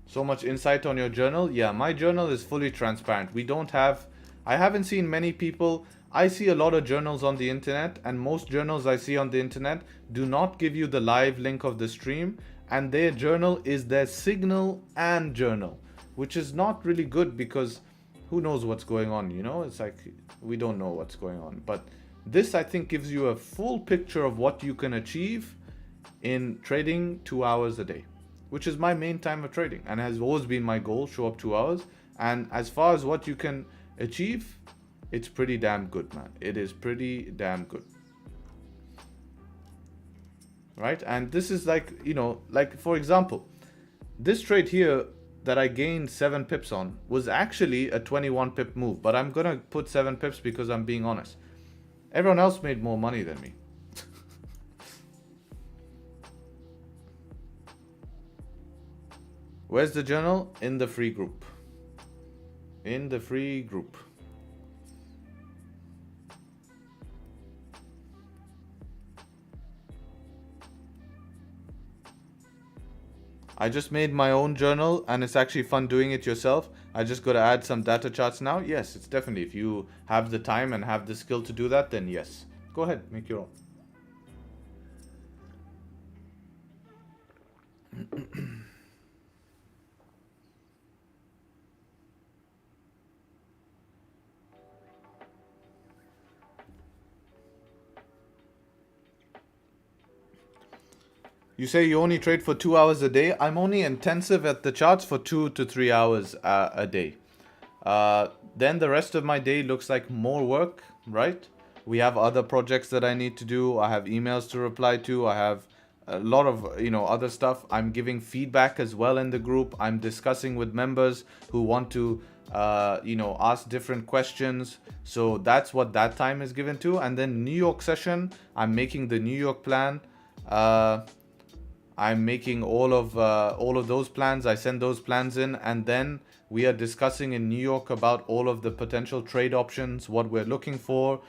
So much insight on your journal? Yeah, my journal is fully transparent. I haven't seen many people. I see a lot of journals on the internet, and most journals I see on the internet do not give you the live link of the stream, and their journal is their signal and journal, which is not really good because who knows what's going on, you know? It's like we don't know what's going on. But this, I think, gives you a full picture of what you can achieve in trading 2 hours a day, which is my main time of trading and has always been my goal, show up 2 hours. And as far as what you can achieve, it's pretty damn good, man. It is pretty damn good. Right? And this is like, you know, like for example, this trade here that I gained 7 pips on was actually a 21 pip move, but I'm gonna put 7 pips because I'm being honest. Everyone else made more money than me. Where's the journal? In the free group. In the free group. I just made my own journal and it's actually fun doing it yourself. I just got to add some data charts now. Yes, it's definitely, if you have the time and have the skill to do that, then yes. Go ahead, make your own. You say you only trade for 2 hours a day. I'm only intensive at the charts for 2 to 3 hours a day. Then the rest of my day looks like more work, right? We have other projects that I need to do. I have emails to reply to. I have a lot of, you know, other stuff. I'm giving feedback as well in the group. I'm discussing with members who want to, you know, ask different questions. So that's what that time is given to. And then New York session, I'm making the New York plan. I'm making all of those plans. I send those plans in, and then we are discussing in New York about all of the potential trade options, what we're looking for,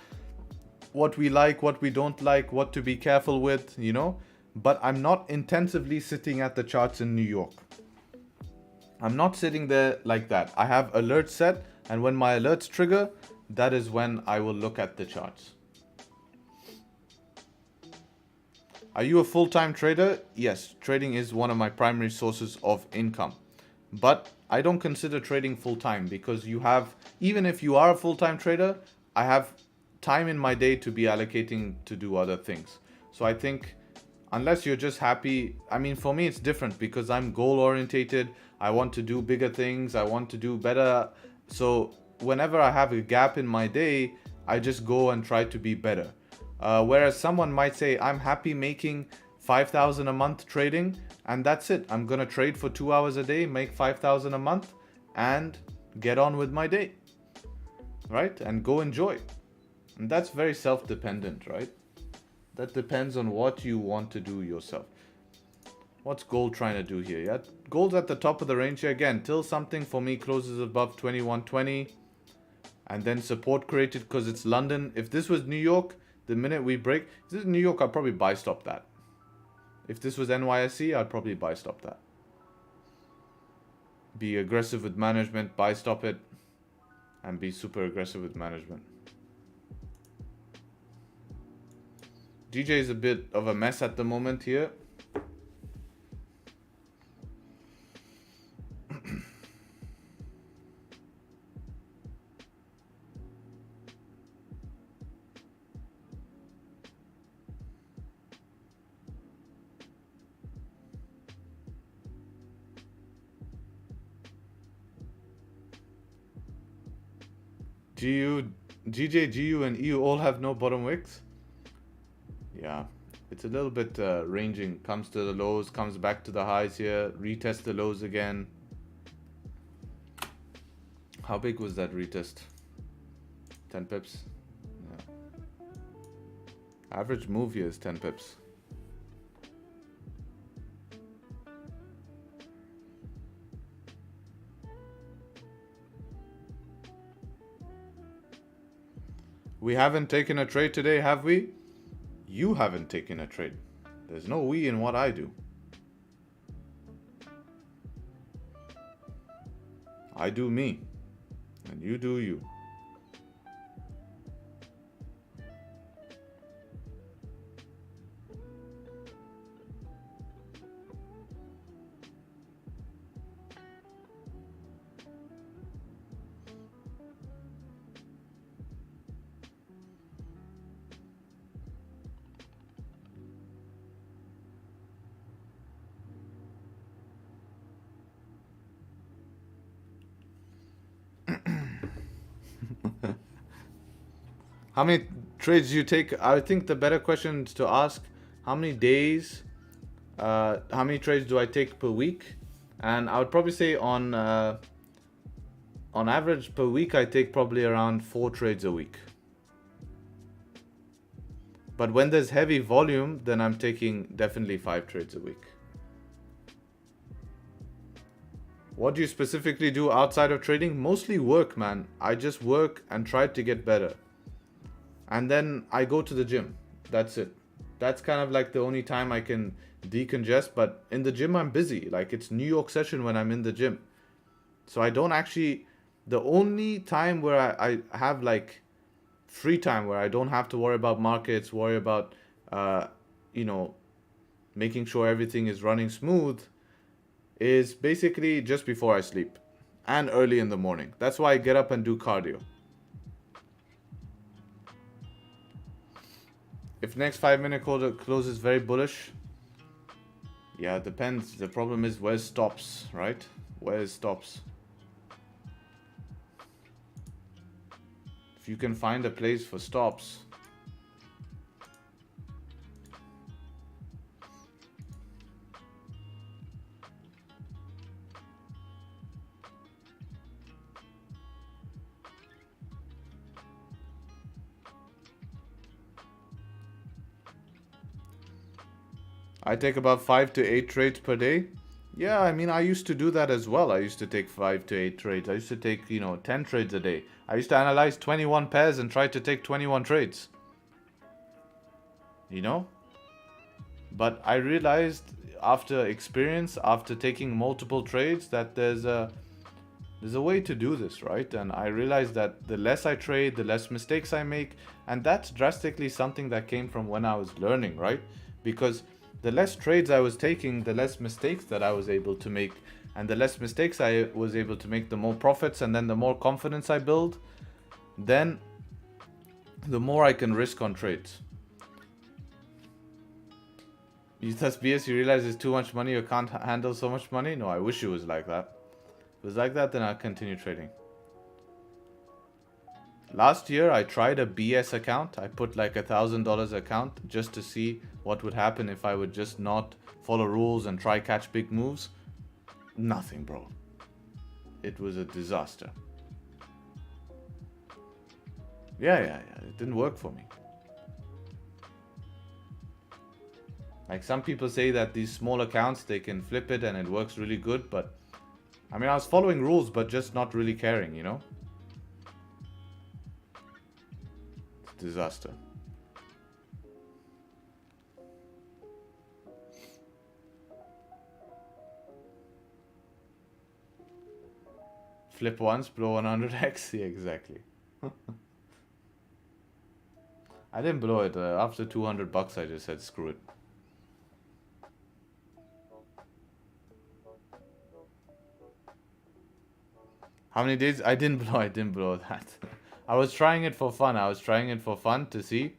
what we like, what we don't like, what to be careful with, you know. But I'm not intensively sitting at the charts in New York. I'm not sitting there like that. I have alerts set, and when my alerts trigger, that is when I will look at the charts. Are you a full-time trader? Yes, trading is one of my primary sources of income. But I don't consider trading full-time because you have, even if you are a full-time trader, I have time in my day to be allocating to do other things. So I think unless you're just happy, I mean, for me, it's different because I'm goal-orientated. I want to do bigger things. I want to do better. So whenever I have a gap in my day, I just go and try to be better. Whereas someone might say, I'm happy making 5,000 a month trading, and that's it. I'm going to trade for 2 hours a day, make 5,000 a month, and get on with my day, right? And go enjoy. And that's very self-dependent, right? That depends on what you want to do yourself. What's gold trying to do here? Yeah, gold's at the top of the range here again, till something for me closes above 2120, and then support created because it's London. If this was New York, the minute we break, if this is New York, I'd probably buy stop that. If this was NYSE, I'd probably buy stop that. Be aggressive with management, buy stop it, and be super aggressive with management. DJ is a bit of a mess at the moment here. GU, GJ, GU, and EU all have no bottom wicks. Yeah, it's a little bit ranging. Comes to the lows, comes back to the highs here, retest the lows again. How big was that retest? 10 pips. Yeah. Average move here is 10 pips. We haven't taken a trade today, have we? You haven't taken a trade. There's no we in what I do. I do me, and you do you. How many trades do you take? I think the better question is to ask how many days, how many trades do I take per week? And I would probably say on average per week, I take probably around 4 trades a week. But when there's heavy volume, then I'm taking definitely 5 trades a week. What do you specifically do outside of trading? Mostly work, man. I just work and try to get better. And then I go to the gym. That's it. That's kind of like the only time I can decongest. But in the gym, I'm busy. Like, it's New York session when I'm in the gym. So I don't actually... The only time where I have, like, free time, where I don't have to worry about markets, worry about, making sure everything is running smooth, is basically just before I sleep. And early in the morning. That's why I get up and do cardio. If next 5-minute close is very bullish, yeah, it depends. The problem is where's stops, right? Where's stops? If you can find a place for stops. I take about 5 to 8 trades per day. Yeah, I mean, I used to do that as well. I used to take 5 to 8 trades. I used to take, 10 trades a day. I used to analyze 21 pairs and try to take 21 trades. But I realized after experience, after taking multiple trades, that there's a way to do this, right? And I realized that the less I trade, the less mistakes I make. And that's drastically something that came from when I was learning, right? Because the less trades I was taking, the less mistakes that I was able to make. And the less mistakes I was able to make, the more profits, and then the more confidence I build, then the more I can risk on trades. That's BS, you realize it's too much money, you can't handle so much money? No, I wish it was like that. If it was like that, then I'll continue trading. Last year, I tried a BS account. I put like $1,000 account just to see what would happen if I would just not follow rules and try catch big moves. Nothing, bro. It was a disaster. Yeah. It didn't work for me. Like, some people say that these small accounts, they can flip it and it works really good. But, I mean, I was following rules, but just not really caring, Disaster. Flip once, blow 100x. Yeah, exactly. I didn't blow it. After 200 bucks, I just said screw it. How many days? I didn't blow that. I was trying it for fun. I was trying it for fun to see.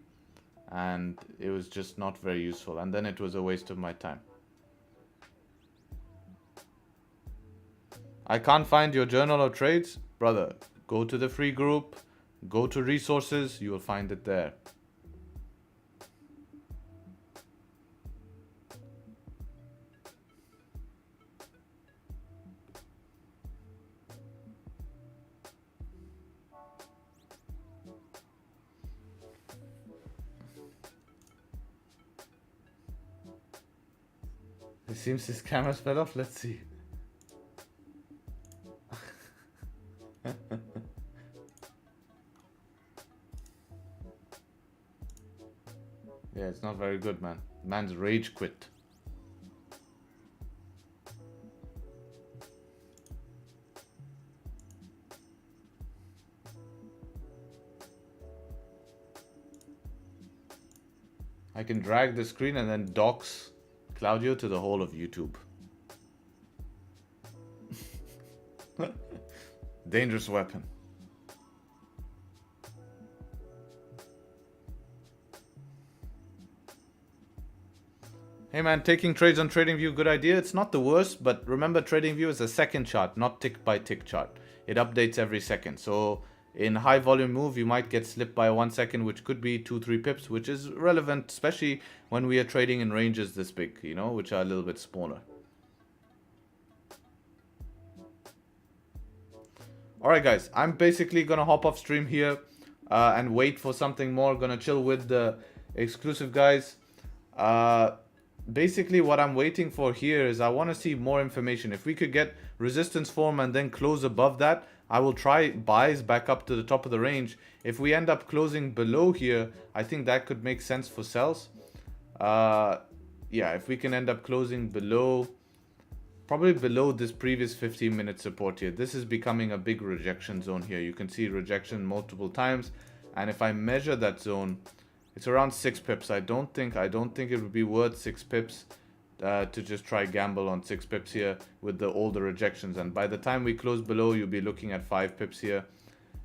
And it was just not very useful. And then it was a waste of my time. I can't find your journal of trades. Brother, go to the free group. Go to resources. You will find it there. It seems his cameras fell off. Let's see. Yeah, it's not very good, man. Man's rage quit. I can drag the screen and then dox Claudio to the whole of YouTube. Dangerous weapon. Hey man, taking trades on Tradingview, good idea. It's not the worst, but remember Tradingview is a second chart, not tick by tick chart. It updates every second. So in high volume move, you might get slipped by 1 second, which could be 2-3 pips, which is relevant, especially when we are trading in ranges this big, you know, which are a little bit smaller. Alright guys, I'm basically gonna hop off stream here and wait for something more. Gonna chill with the exclusive guys. Basically what I'm waiting for here is I want to see more information. If we could get resistance form and then close above that, I will try buys back up to the top of the range. If we end up closing below here, I think that could make sense for sells. Yeah, if we can end up closing below, probably below this previous 15-minute support here. This is becoming a big rejection zone here. You can see rejection multiple times, and if I measure that zone, it's around 6 pips. I don't think it would be worth 6 pips to just try gamble on 6 pips here with all the rejections. And by the time we close below, you'll be looking at 5 pips here.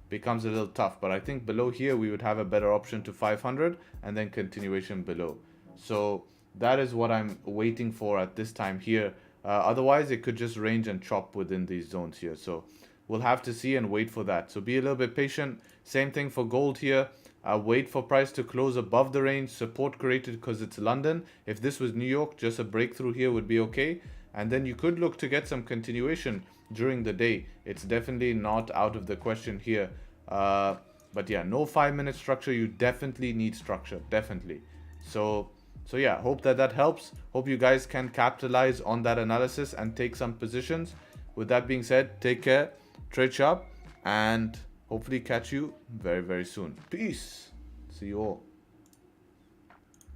Becomes a little tough, but I think below here we would have a better option to 500 and then continuation below. So that is what I'm waiting for at this time here. Otherwise, it could just range and chop within these zones here. So we'll have to see and wait for that. So be a little bit patient. Same thing for gold here. Wait for price to close above the range. Support created because it's London. If this was New York, just a breakthrough here would be okay. And then you could look to get some continuation during the day. It's definitely not out of the question here. But yeah, no 5-minute structure. You definitely need structure. Definitely. So yeah, hope that helps. Hope you guys can capitalize on that analysis and take some positions. With that being said, take care, trade sharp, and hopefully catch you very, very soon. Peace. See you all.